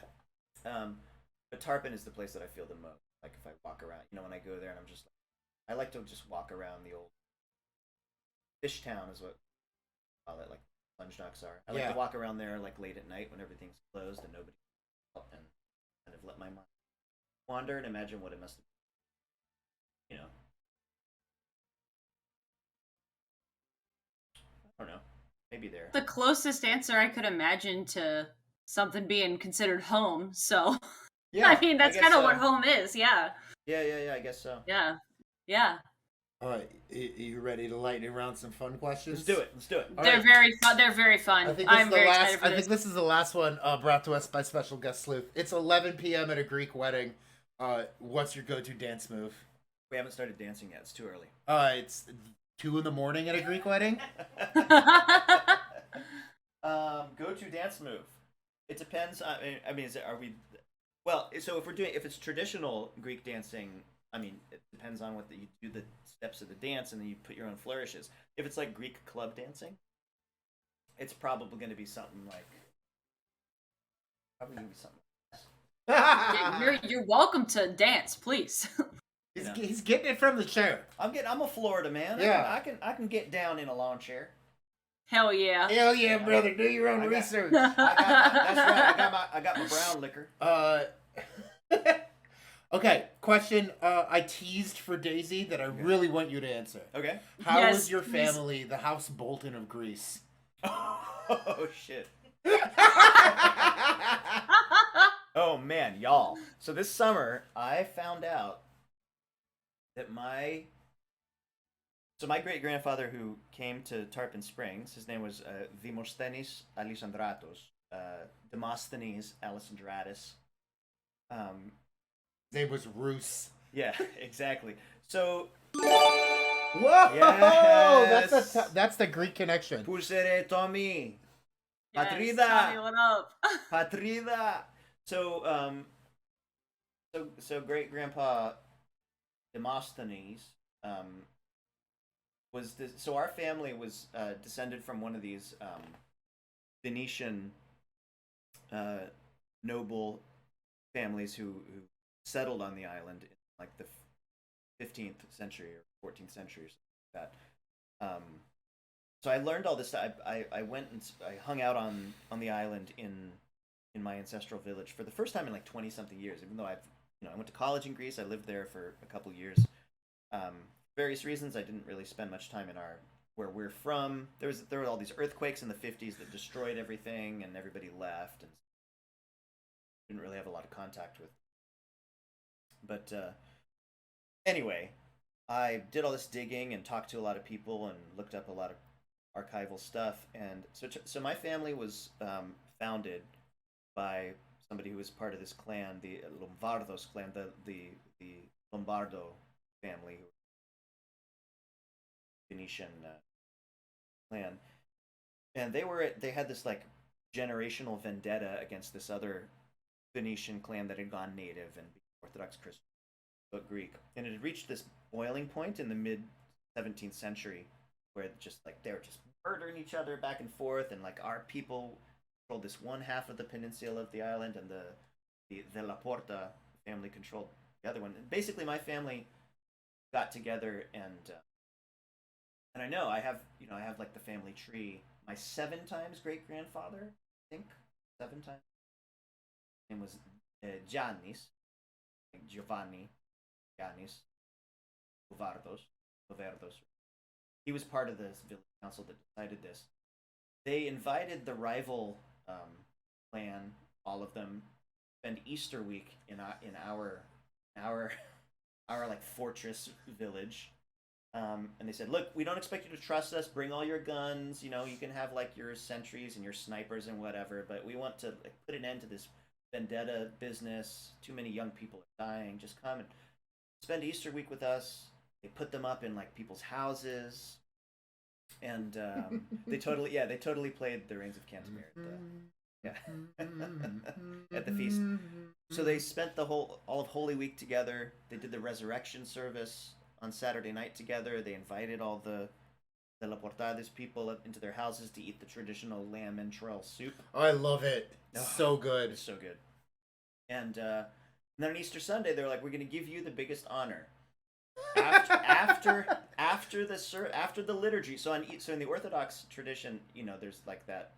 I'm saying? But Tarpon is the place that I feel the most. Like if I walk around, you know, when I go there and I'm just like, I like to just walk around the old fish town is what I call it, like plunge docks are. I like Yeah. to walk around there like late at night when everything's closed and nobody and kind of let my mind wander and imagine what it must have been. You know. I don't know. Maybe there. The closest answer I could imagine to something being considered home. So Yeah. I mean, that's guess kind of so. what home is. Yeah. Yeah, I guess so. Yeah. Yeah. All right, you ready to lightning around some fun questions? Let's do it. All They're right. very fun. They're very fun. I think I'm very excited for I this. think this is the last one brought to us by special guest Sleuth. It's 11 p.m. at a Greek wedding. What's your go-to dance move? We haven't started dancing yet. It's too early. It's 2 in the morning at a Greek wedding. Go-to dance move. It depends. I mean, are we? Well, so if it's traditional Greek dancing, I mean, it depends on you do the steps of the dance and then you put your own flourishes. If it's like Greek club dancing, it's probably going to be something like. You're welcome to dance, please. He's getting it from the chair. I'm a Florida man. Yeah. I can get down in a lawn chair. Hell yeah. Hell yeah, brother! Do your own research. That's right. I got my brown liquor. Okay, question I teased for Daisy that I really want you to answer. Okay. How Yes, was your please. family, the House Bolton of Greece? Oh shit. Oh man, y'all. So this summer I found out that my great grandfather who came to Tarpon Springs, his name was Demosthenes Alisandratos, Demosthenes Alisandratus. His name was Roos. Yeah, exactly. So Whoa! Yes. That's the Greek connection. Pusere Tommy. Yes, Patrida. Tommy, what up? Patrida. So great grandpa Demosthenes was this. So our family was descended from one of these Venetian noble families who settled on the island in like the 15th century or 14th century or something like that. So I learned all this. I went and I hung out on the island in my ancestral village for the first time in like 20 something years. Even though I went to college in Greece, I lived there for a couple years. Various reasons, I didn't really spend much time in where we're from. There were all these earthquakes in the 50s that destroyed everything, and everybody left, and didn't really have a lot of contact with. But anyway, I did all this digging and talked to a lot of people and looked up a lot of archival stuff. And so my family was founded by somebody who was part of this clan, the Lombardos clan, the Lombardo family, Venetian clan, and they had this like generational vendetta against this other Venetian clan that had gone native and became Orthodox Christian, but Greek, and it had reached this boiling point in the mid 17th century where they were just murdering each other back and forth, and like our people controlled this one half of the peninsula of the island, and the La Porta family controlled the other one. And basically, my family got together and I know I have like the family tree. My 7 times great grandfather, I think 7 times. His name was Giannis, like Giovanni, Giannis, Loverdos. He was part of the village council that decided this. They invited the rival clan, all of them, spend Easter week in our like fortress village. And they said, look, we don't expect you to trust us. Bring all your guns. You can have like your sentries and your snipers and whatever. But we want to put an end to this vendetta business. Too many young people are dying. Just come and spend Easter week with us. They put them up in like people's houses, and they totally played the Reigns of Canterbury at the feast. So they spent all of Holy Week together. They did the resurrection service on Saturday night together. They invited all the de la Portades people into their houses to eat the traditional lamb entrail soup. Oh, I love it. So good. It's so good. And then on Easter Sunday, they're like, we're going to give you the biggest honor. After the liturgy. So in the Orthodox tradition, there's like that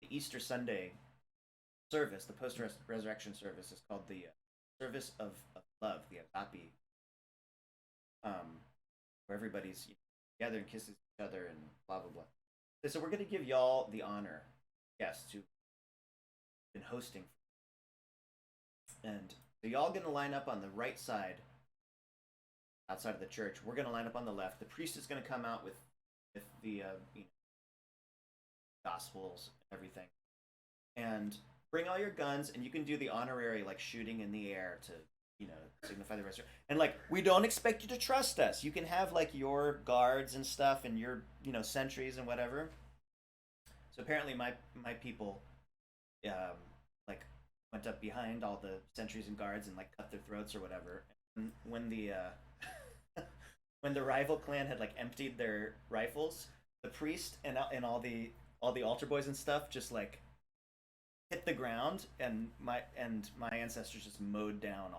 Easter Sunday service, the post-resurrection service is called the service of love, the agape, where everybody's together and kisses each other and blah blah blah. So we're going to give y'all the honor, guests who've been hosting, and so y'all going to line up on the right side outside of the church. We're going to line up on the left. The priest is going to come out with the gospels and everything, and bring all your guns, and you can do the honorary like shooting in the air to signify the resurrection. And like, we don't expect you to trust us. You can have like your guards and stuff and your sentries and whatever. So apparently my people like went up behind all the sentries and guards and like cut their throats or whatever. And when the when the rival clan had like emptied their rifles, the priest and all the altar boys and stuff just like hit the ground, and my ancestors just mowed down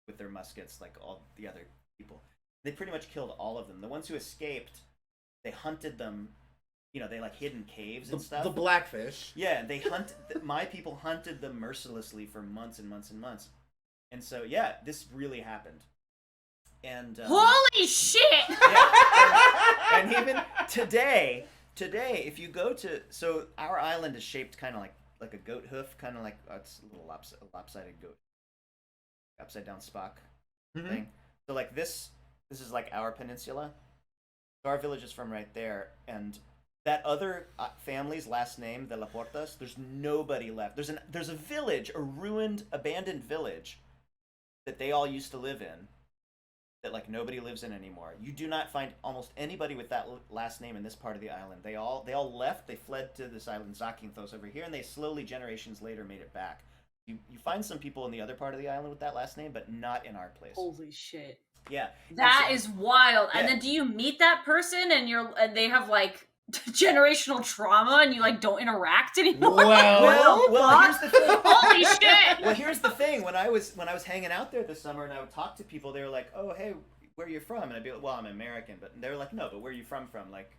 with their muskets like all the other people. They pretty much killed all of them. The ones who escaped, they hunted them. They like hid in caves and stuff. The blackfish. Yeah, my people hunted them mercilessly for months and months and months. And so yeah, this really happened. And holy shit! Yeah, and even today, if you go to, so our island is shaped kind of like a goat hoof, kind of like it's a little lopsided goat, upside down Spock thing. So like this is like our peninsula. So our village is from right there, and that other family's last name, the La Portas, there's nobody left. There's a village, a ruined, abandoned village that they all used to live in, that like nobody lives in anymore. You do not find almost anybody with that last name in this part of the island. They all left. They fled to this island, Zakynthos, over here, and they slowly, generations later, made it back. You find some people in the other part of the island with that last name, but not in our place. Holy shit! Yeah, that is wild. Yeah. And then do you meet that person and they have like generational trauma and you like don't interact anymore? Well, here's the thing. Holy shit! Well, here's the thing. When I was hanging out there this summer and I would talk to people, they were like, "Oh, hey, where are you from?" And I'd be like, "Well, I'm American," but they were like, "No, but where are you from?" Like,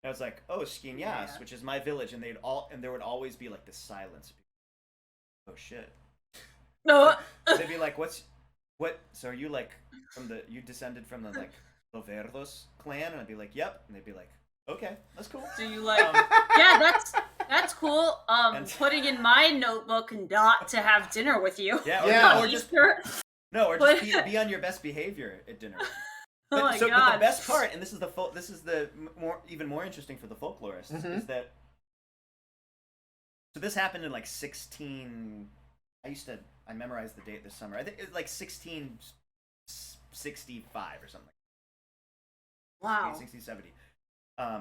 I was like, "Oh, Skinyas, which is my village," and there would always be like this silence. Oh shit. No. They'd be like, "What? So are you like you descended from the like Loverdos clan?" And I'd be like, "Yep." And they'd be like, "Okay, that's cool." So you like, yeah, that's cool. Putting in my notebook not to have dinner with you. Yeah, or just be on your best behavior at dinner. Oh my God. But the best part, and this is the even more interesting for the folklorists, is that. So this happened in like 16. I memorized the date this summer. I think it was like 1665 or something. Wow. 1670.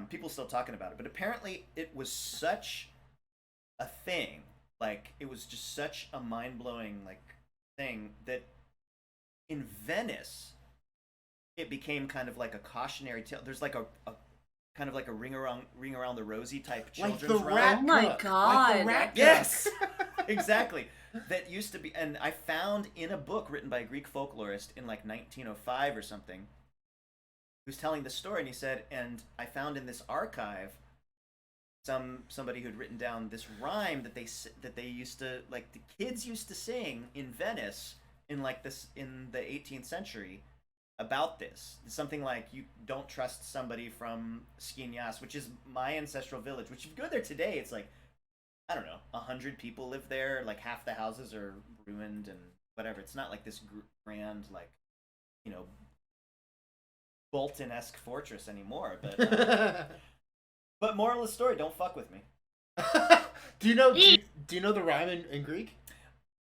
People still talking about it, but apparently it was such a thing. Like, it was just such a mind-blowing like thing that in Venice it became kind of like a cautionary tale. There's like a kind of like a ring around the rosy type children's rhyme. Oh my God! Like the rat yes, exactly. That used to be, and I found in a book written by a Greek folklorist in like 1905 or something, who's telling the story, and he said, and I found in this archive somebody who'd written down this rhyme that they used to, like, the kids used to sing in Venice in the 18th century about this. It's something like, you don't trust somebody from Skinyas, which is my ancestral village, which if you go there today, it's like, I don't know, 100 people live there, like half the houses are ruined and whatever. It's not like this grand, like, Bolton-esque fortress anymore, but but moral of the story, don't fuck with me. Do you know the rhyme in Greek?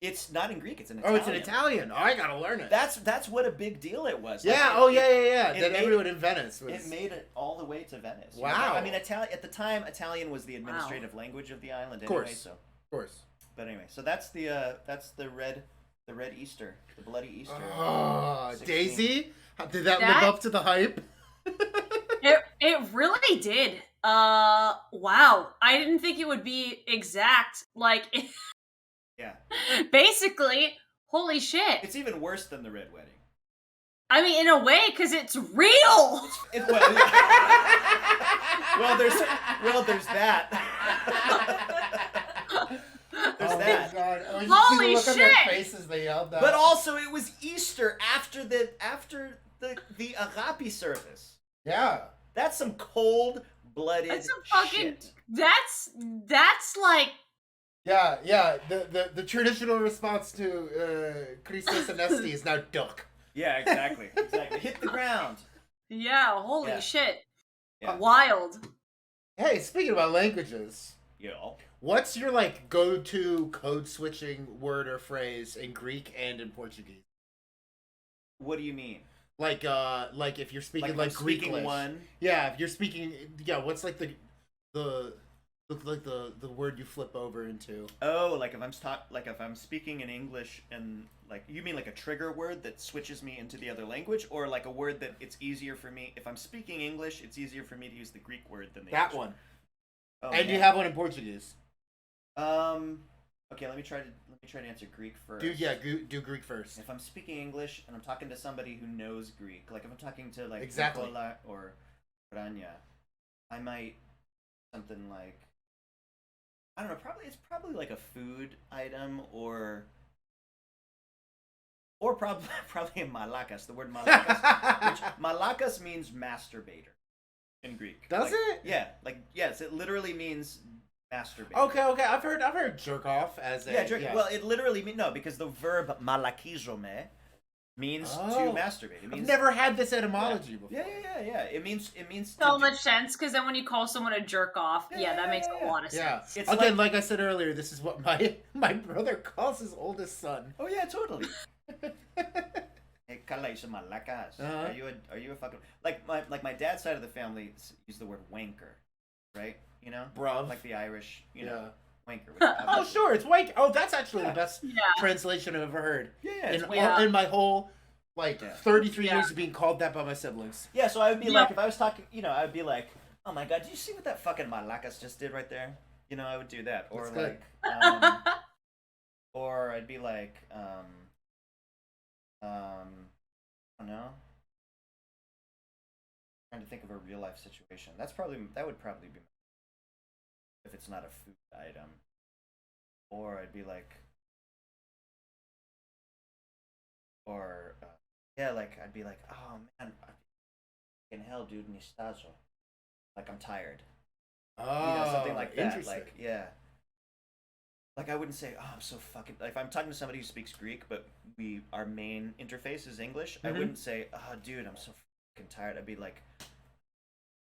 It's not in Greek, it's in Italian. Oh, it's in Italian. Oh, I gotta learn it. That's what a big deal it was. Yeah, like, yeah. That everyone in Venice was... It made it all the way to Venice. Wow. I mean, at the time, Italian was the administrative language of the island anyway. Of course. But anyway, so that's the red Easter, the bloody Easter. Oh, Daisy? Did that live up to the hype? It It really did. Wow. I didn't think it would be exact. Like, Yeah. basically, holy shit. It's even worse than the Red Wedding. I mean, in a way, because it's real. There's that. There's that. God. Oh, you Holy see the look on their shit! faces they yelled that. But also, it was Easter after the Agape service. Yeah. That's some cold-blooded That's some fucking. shit. That's like. Yeah. The traditional response to Christos Anesti is now duck. Yeah, exactly. Hit the ground. Yeah, holy Yeah. shit. Yeah. Wild. Hey, speaking about languages, You know. what's your like go-to code switching word or phrase in Greek and in Portuguese? What do you mean? Like if you're speaking If like I'm speaking Greeklish. one. Yeah, if you're speaking, what's like the word you flip over into? Oh, like if I'm speaking in English and like you mean like a trigger word that switches me into the other language, or like a word that it's easier for me if I'm speaking English, it's easier for me to use the Greek word than the That English one. word. Oh, And man. you have one in Portuguese. Okay, let me try to answer Greek first. Do Greek first. If I'm speaking English and I'm talking to somebody who knows Greek, like if I'm talking to like Exactly. Nicola or Rania, I might something like, I don't know, it's probably like a food item or probably in malakas, the word malakas, which malakas means masturbator in Greek. Does it? Yeah, yes, it literally means masturbator. Okay. I've heard jerk off as a Well, it literally means no, because the verb malakizome means to masturbate. It means I've never had this etymology before. Yeah. It means So much sense, because then when you call someone a jerk off, that makes a lot of Yeah. sense. It's Again, like I said earlier, this is what my brother calls his oldest son. Oh yeah, totally. Hey, kalaisa malakas. Are you a fucking like my dad's side of the family use the word wanker, right? You know, Bruv. like the Irish, you know, wanker. Oh sure, it's wank. Oh, that's actually the best translation I've ever heard. Yeah. In my whole 33 years of being called that by my siblings. Yeah, so I would be like, if I was talking, I would be like, oh my god, did you see what that fucking malakas just did right there? I would do that, or That's like, or I'd be like, I don't know. Trying to think of a real life situation. That would probably be if it's not a food item. Or I'd be like, I'd be like, oh man, fucking hell, dude, nistazo. Like I'm tired. Oh, something like that. interesting. Like, yeah. Like I wouldn't say, oh, I'm so fucking. Like, if I'm talking to somebody who speaks Greek, but our main interface is English, I wouldn't say, oh, dude, I'm so fucking tired. I'd be like,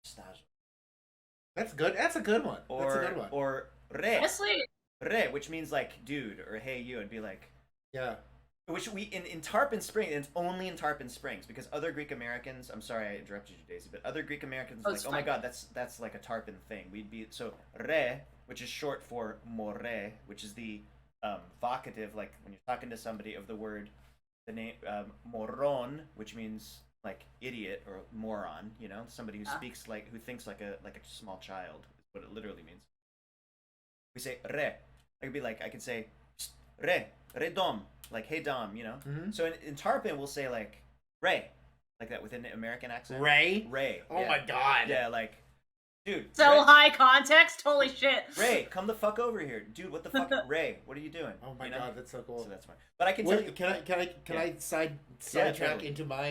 nistazo. That's good. That's a good one. Or, That's a good one. Or re. Honestly, Re, which means like dude or hey you. I'd be like, yeah. which we in Tarpon Springs, and it's only in Tarpon Springs because other Greek Americans. I'm sorry I interrupted you, Daisy, but other Greek Americans are like, oh my god, that's like a Tarpon thing. We'd be so re, which is short for more, which is the vocative, like when you're talking to somebody of the word, the name moron, which means like idiot or moron. Somebody who speaks who thinks like a small child is what it literally means. We say re. I could say re dom, like hey dom, So in Tarpon we'll say like Ray, like that with an American accent. Ray. Oh yeah. my god. Yeah, like dude. so Ray, high context. Holy shit. Ray, come the fuck over here, dude. What the fuck, Ray? What are you doing? Oh my god, that's so cool. So that's fine. But I can tell you. Can I sidetrack totally. into my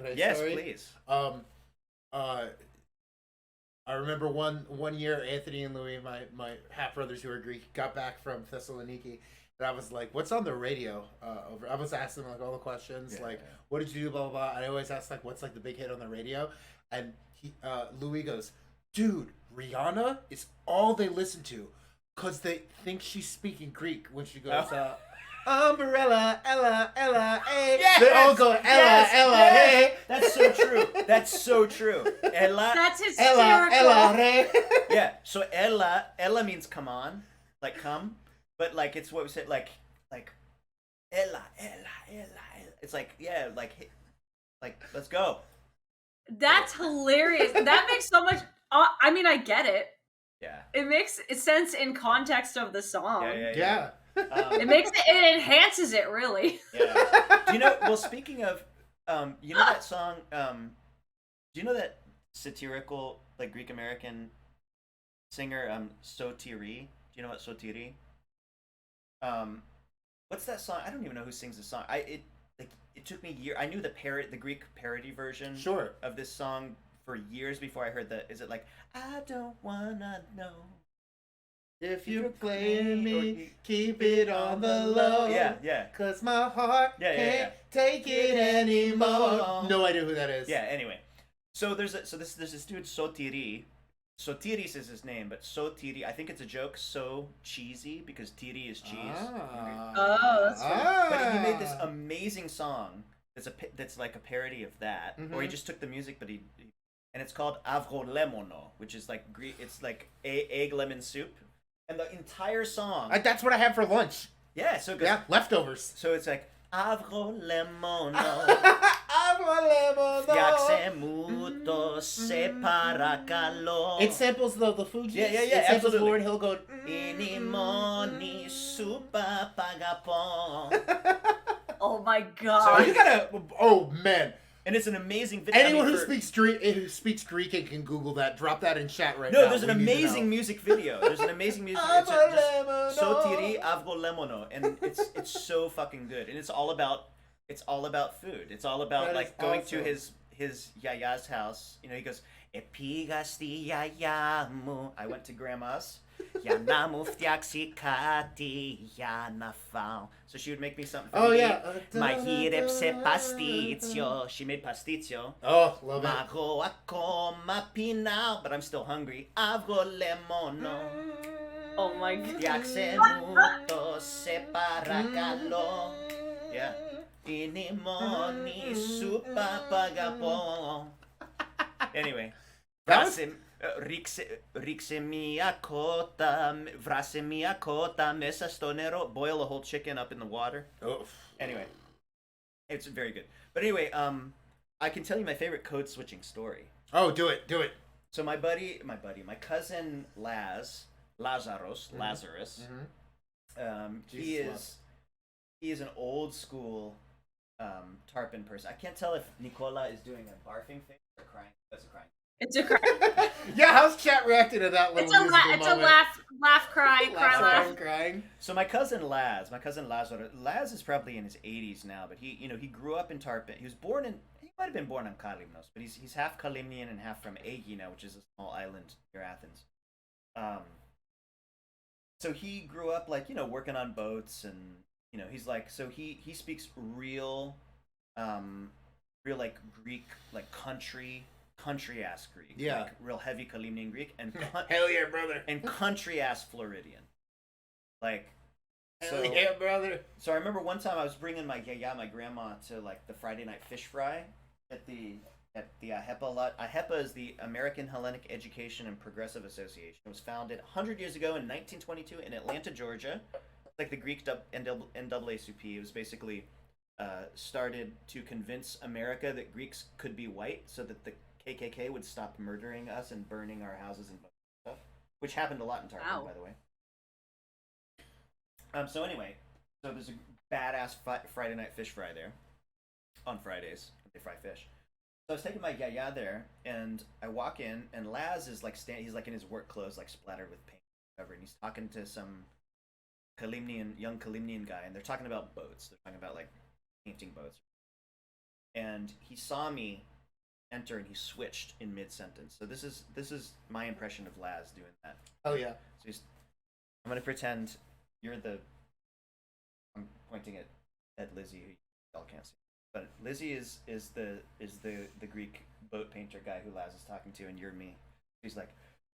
Ray Yes, story? please. I remember one year, Anthony and Louis, my half brothers who are Greek, got back from Thessaloniki, and I was like, "What's on the radio?" I was asking them like all the questions, "What did you do?" Blah blah blah. I always ask like, "What's like the big hit on the radio?" And Louis goes, "Dude, Rihanna is all they listen to, cause they think she's speaking Greek when she goes umbrella, Ella, hey." Yes! They all go Ella, hey. That's so true. That's so true. Ella. That's hysterical. Ella, hey. Yeah. So Ella means come on, like come, but like it's what we said, like Ella. It's like like let's go. That's hilarious. That makes so much. I mean, I get it. Yeah. It makes sense in context of the song. Yeah. It makes it enhances it really. Yeah. Do you know? Well, speaking of, you know that song? Do you know that satirical, like Greek American singer, Sotiri? Do you know what Sotiri? What's that song? I don't even know who sings the song. It took me years. I knew the Greek parody version of this song for years before I heard the. Is it like I don't wanna know if you're playing me, keep it on the low. Yeah. Cause my heart can't take it anymore. No idea who that is. Yeah. Anyway, so there's this dude Sotiri. Sotiris is his name, but Sotiri. I think it's a joke. So cheesy because tiri is cheese. That's right. But he made this amazing song. That's like a parody of that, or he just took the music, but and it's called Avrolemono, which is like Greek. It's like egg lemon soup, and the entire song. That's what I had for lunch. Yeah, so good. Yeah, leftovers. So it's like Avrolemono. Avrolemono. Fiaxemuto se paracalo. It samples the Fugees. Yeah. It samples absolutely. Lauryn Hill going. Inimoni supa pagapon. Oh my god. So you gotta. Oh man. And it's an amazing video. Anyone who speaks Greek and can Google that, drop that in chat right now. No, there's an amazing music video. There's an amazing music. It's Sotiri Avrolemono, and it's so fucking good. And it's all about food. It's all about that like going to his yaya's house. You know, he goes Epigasti yayamu. I went to grandma's. Yanamu ftiaxikati yanafao. So she would make me something. Oh yeah. Mahirep se pastizio. She made pastizio. Oh, love it. Mago ako mapinao. But I'm still hungry. Avrolemono. Oh my god. Fiaxemuto se paracalo. Yeah. Inimoni supa pagapon. Anyway. Rixemia kota mesa stonero. Boil a whole chicken up in the water. Oh. Anyway, it's very good. But anyway, I can tell you my favorite code switching story. Oh, do it. So my cousin Lazarus. He is an old school Tarpon person. I can't tell if Nicola is doing a barfing thing or crying. That's a crying. It's a cry. Yeah, how's chat reacting to that little musical moment? It's a laugh, cry. Crying. So my cousin Laz is probably in his 80s now, but he grew up in Tarpon. He might have been born on Kalimnos, but he's half Kalimnian and half from Aegina, which is a small island near Athens. So he grew up like, working on boats, and he's like, so he speaks real like Greek, like country ass Greek, yeah, like real heavy Kalimnian Greek, and hell yeah, brother, and country ass Floridian, like hell yeah, brother. So I remember one time I was bringing my grandma to like the Friday night fish fry at the AHEPA lot. AHEPA is the American Hellenic Education and Progressive Association. It was founded 100 years ago in 1922 in Atlanta, Georgia. It's like the Greek NAACP. It was basically started to convince America that Greeks could be white, so that the KKK would stop murdering us and burning our houses and stuff, which happened a lot in Tarpon, by the way. So anyway, so there's a badass Friday night fish fry there on Fridays. They fry fish. So I was taking my yaya there, and I walk in, and Laz is like he's like in his work clothes, like splattered with paint, whatever, and he's talking to some young Kalimnian guy, and they're talking about boats. They're talking about like painting boats. And he saw me enter, and he switched in mid-sentence. So this is my impression of Laz doing that. Oh yeah. So I'm gonna pretend you're I'm pointing at Lizzie, who y'all can't see. But Lizzie is the Greek boat painter guy who Laz is talking to, and you're me. He's like,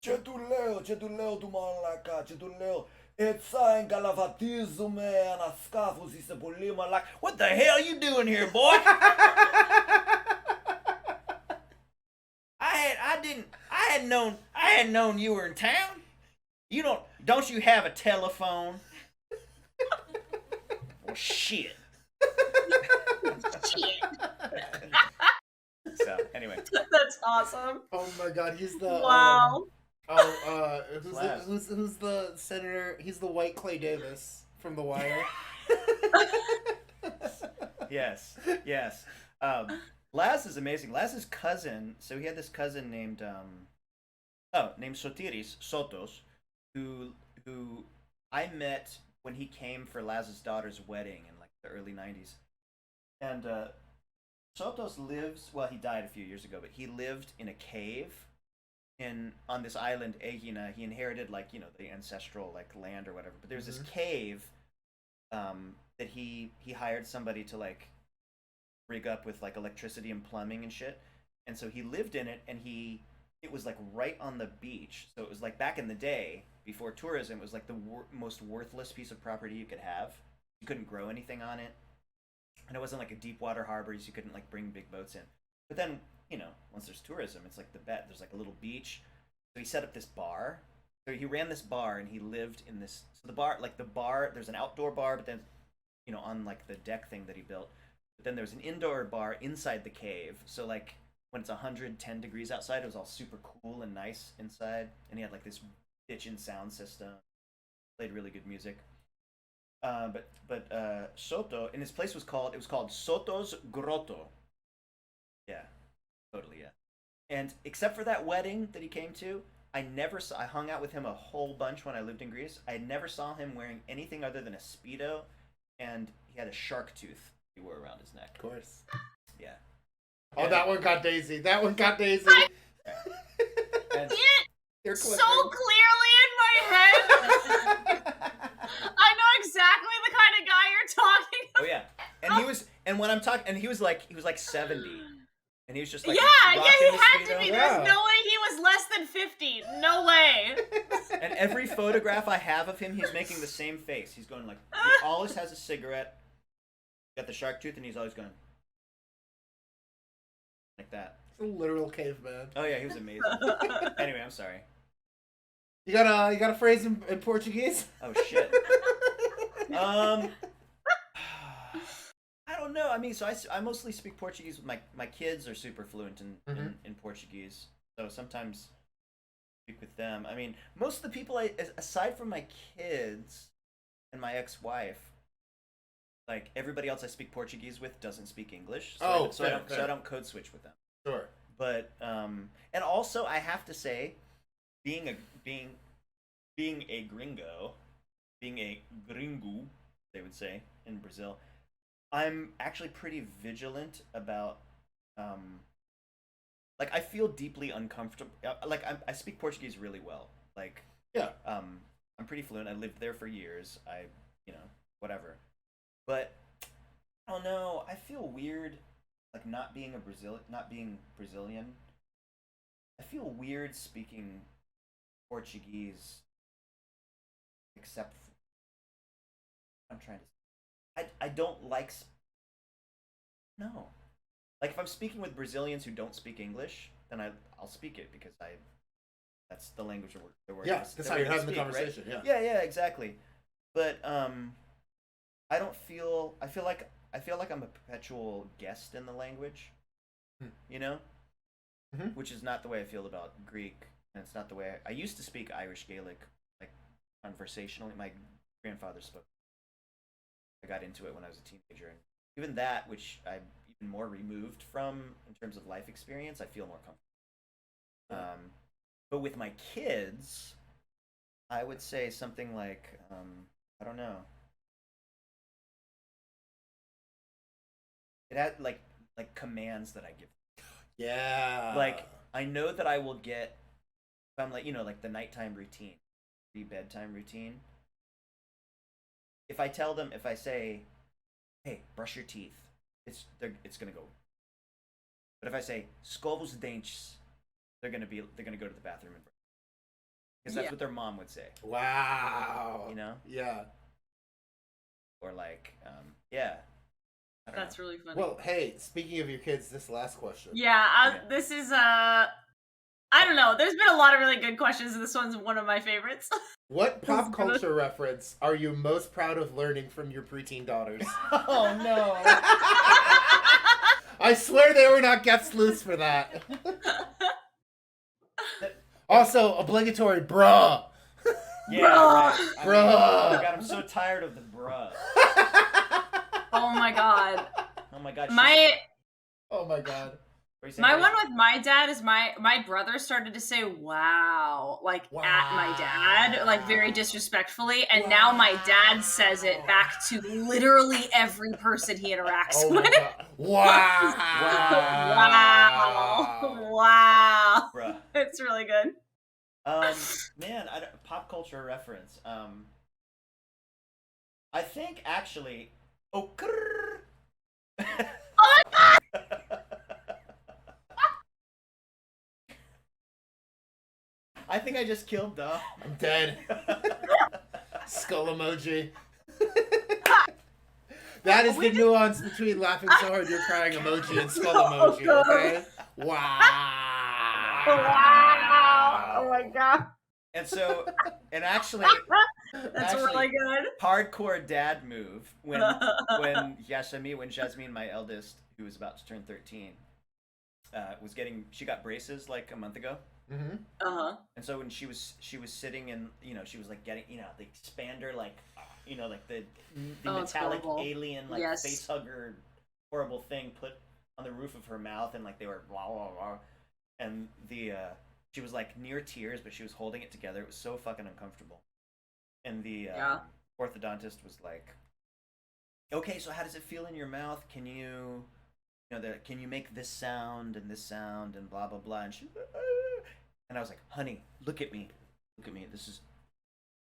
Chetuleo tu malaka, Chetuleo. Etsa engalavatizume anaskafus is a polima like. What the hell are you doing here, boy? I had known you were in town. Don't you have a telephone? Well, shit. Shit. So anyway, That's awesome. Oh my god, he's the Wow. who's the senator? He's the white Clay Davis from The Wire. Yes. Laz is amazing. Laz's cousin, so he had this cousin named Sotiris Sotos, who I met when he came for Laz's daughter's wedding in like the early 90s. And Sotos lives, well, he died a few years ago, but he lived in a cave on this island, Aegina. He inherited like, the ancestral like land or whatever. But there's this cave that he hired somebody to like rig up with like electricity and plumbing and shit. And so he lived in it, and it was like right on the beach. So it was like back in the day before tourism, it was like the most worthless piece of property you could have. You couldn't grow anything on it. And it wasn't like a deep water harbor, so you couldn't like bring big boats in. But then, once there's tourism, it's like the bet. There's like a little beach. So he set up this bar. So he ran this bar, and he lived in this. So the bar, there's an outdoor bar, but then, on like the deck thing that he built. But then there's an indoor bar inside the cave. So like when it's 110 degrees outside, it was all super cool and nice inside. And he had like this bitchin' sound system. Played really good music. But Soto, and his place was called Soto's Grotto. Yeah, totally, yeah. And except for that wedding that he came to, I hung out with him a whole bunch when I lived in Greece. I never saw him wearing anything other than a Speedo, and he had a shark tooth he wore around his neck. Of course. Yeah. Oh, and, that one got Daisy. And, It so clearly in my head. I know exactly the kind of guy you're talking about. Oh yeah, and he was like 70, and he was just like he had to be. There's no way he was less than 50. No way. And every photograph I have of him, he's making the same face. He's going like, he always has a cigarette, got the shark tooth, and he's always going like that. It's a literal caveman. Oh yeah, he was amazing. Anyway, I'm sorry. You got a phrase in Portuguese? Oh shit. I don't know. I mean, so I mostly speak Portuguese with my kids are super fluent in Portuguese. So sometimes I speak with them. I mean, most of the people aside from my kids and my ex-wife, like everybody else I speak Portuguese with doesn't speak English. So I don't code switch with them. Sure. But and also I have to say, being a gringo, they would say in Brazil, I'm actually pretty vigilant about, like I feel deeply uncomfortable. Like I speak Portuguese really well. Like yeah, I'm pretty fluent. I lived there for years. Whatever. But I don't know. I feel weird, like not being Brazilian. I feel weird speaking Portuguese, except I'm trying to. I don't like. No, like if I'm speaking with Brazilians who don't speak English, then I'll speak it because that's the language they're working. Yeah, that's how you're having the conversation. Right? Yeah, exactly. But I don't feel. I feel like I'm a perpetual guest in the language. Which is not the way I feel about Greek. And it's not the way I used to speak Irish Gaelic, like conversationally. My grandfather spoke. I got into it when I was a teenager, and even that, which I'm even more removed from in terms of life experience, I feel more comfortable. But with my kids, I would say something like, I don't know. It had like commands that I give. Yeah. Like I know that I will get. If I'm like like the nighttime routine, the bedtime routine. If I say, hey, brush your teeth, it's gonna go. But if I say escova os dentes, they're gonna go to the bathroom and brush. Because that's what their mom would say. Wow. Yeah. Or like, yeah. That's really funny. Well, hey, speaking of your kids, this last question. Yeah, this is I don't know. There's been a lot of really good questions, and this one's one of my favorites. What pop culture reference are you most proud of learning from your preteen daughters? Oh no! I swear they were not guest sleuths for that. Also, obligatory, bruh. Yeah, right. I mean, Bruh. oh God, I'm so tired of the bruh. Oh my god. Oh my God. Oh my god. What are you saying, My Grace? one with my dad is my brother started to say wow like at my dad like very disrespectfully, and now my dad says it back to literally every person he interacts Oh with. my god. Wow. Wow. Bruh. It's really good. Man, pop culture reference. I think actually. Oh. Oh my god. I think I just killed Dom. I'm dead. Skull emoji. That is the nuance between laughing so hard you're crying emoji and skull emoji, okay? Wow. Wow. Oh my god. And actually, That's really good. hardcore dad move when Jasmine, my eldest, who was about to turn 13, she got braces like a month ago. Mm-hmm. Uh-huh. And so when she was sitting in, she was like getting, the expander, like, like the metallic alien, like face hugger, horrible thing put on the roof of her mouth, and like they were blah blah blah, and she was like near tears, but she was holding it together. It was so fucking uncomfortable. And the orthodontist was like, "Okay, so how does it feel in your mouth? Can you, can you make this sound and blah blah blah?" And she. And I was like, "Honey, look at me. This is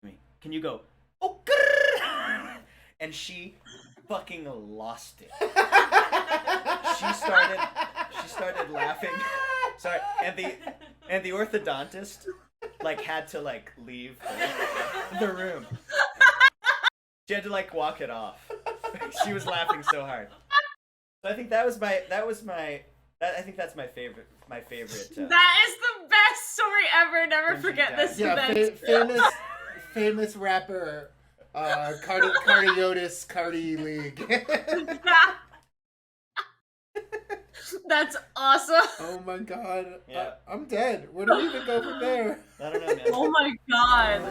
me. Can you go, oh, grrr? And she fucking lost it. She started laughing. Sorry, and the orthodontist like had to like leave the room. She had to like walk it off. She was laughing so hard. So I think I think that's my favorite. That is the best story ever. Never forget this. Yeah, famous rapper, Cardi League. Yeah. That's awesome. Oh my god. Yeah. I'm dead. Where do we even go from there? I don't know, man. Oh my god.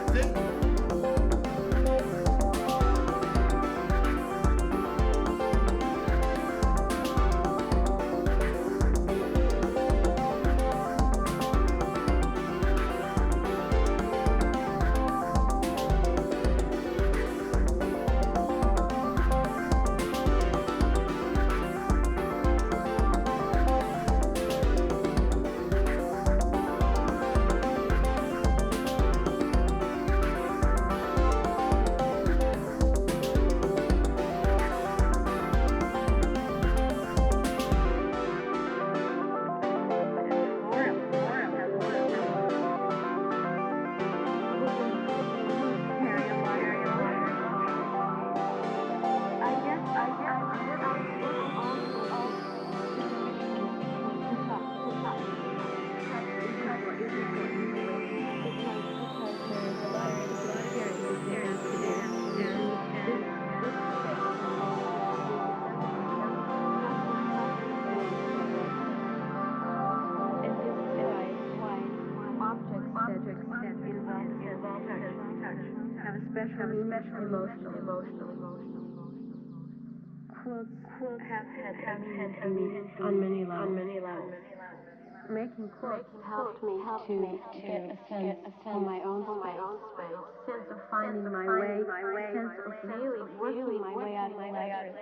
Quilts have had a meaning on many levels. Making quilts helped me to get a sense of my own space, sense of finding my way, sense of really working my way out of the labyrinth.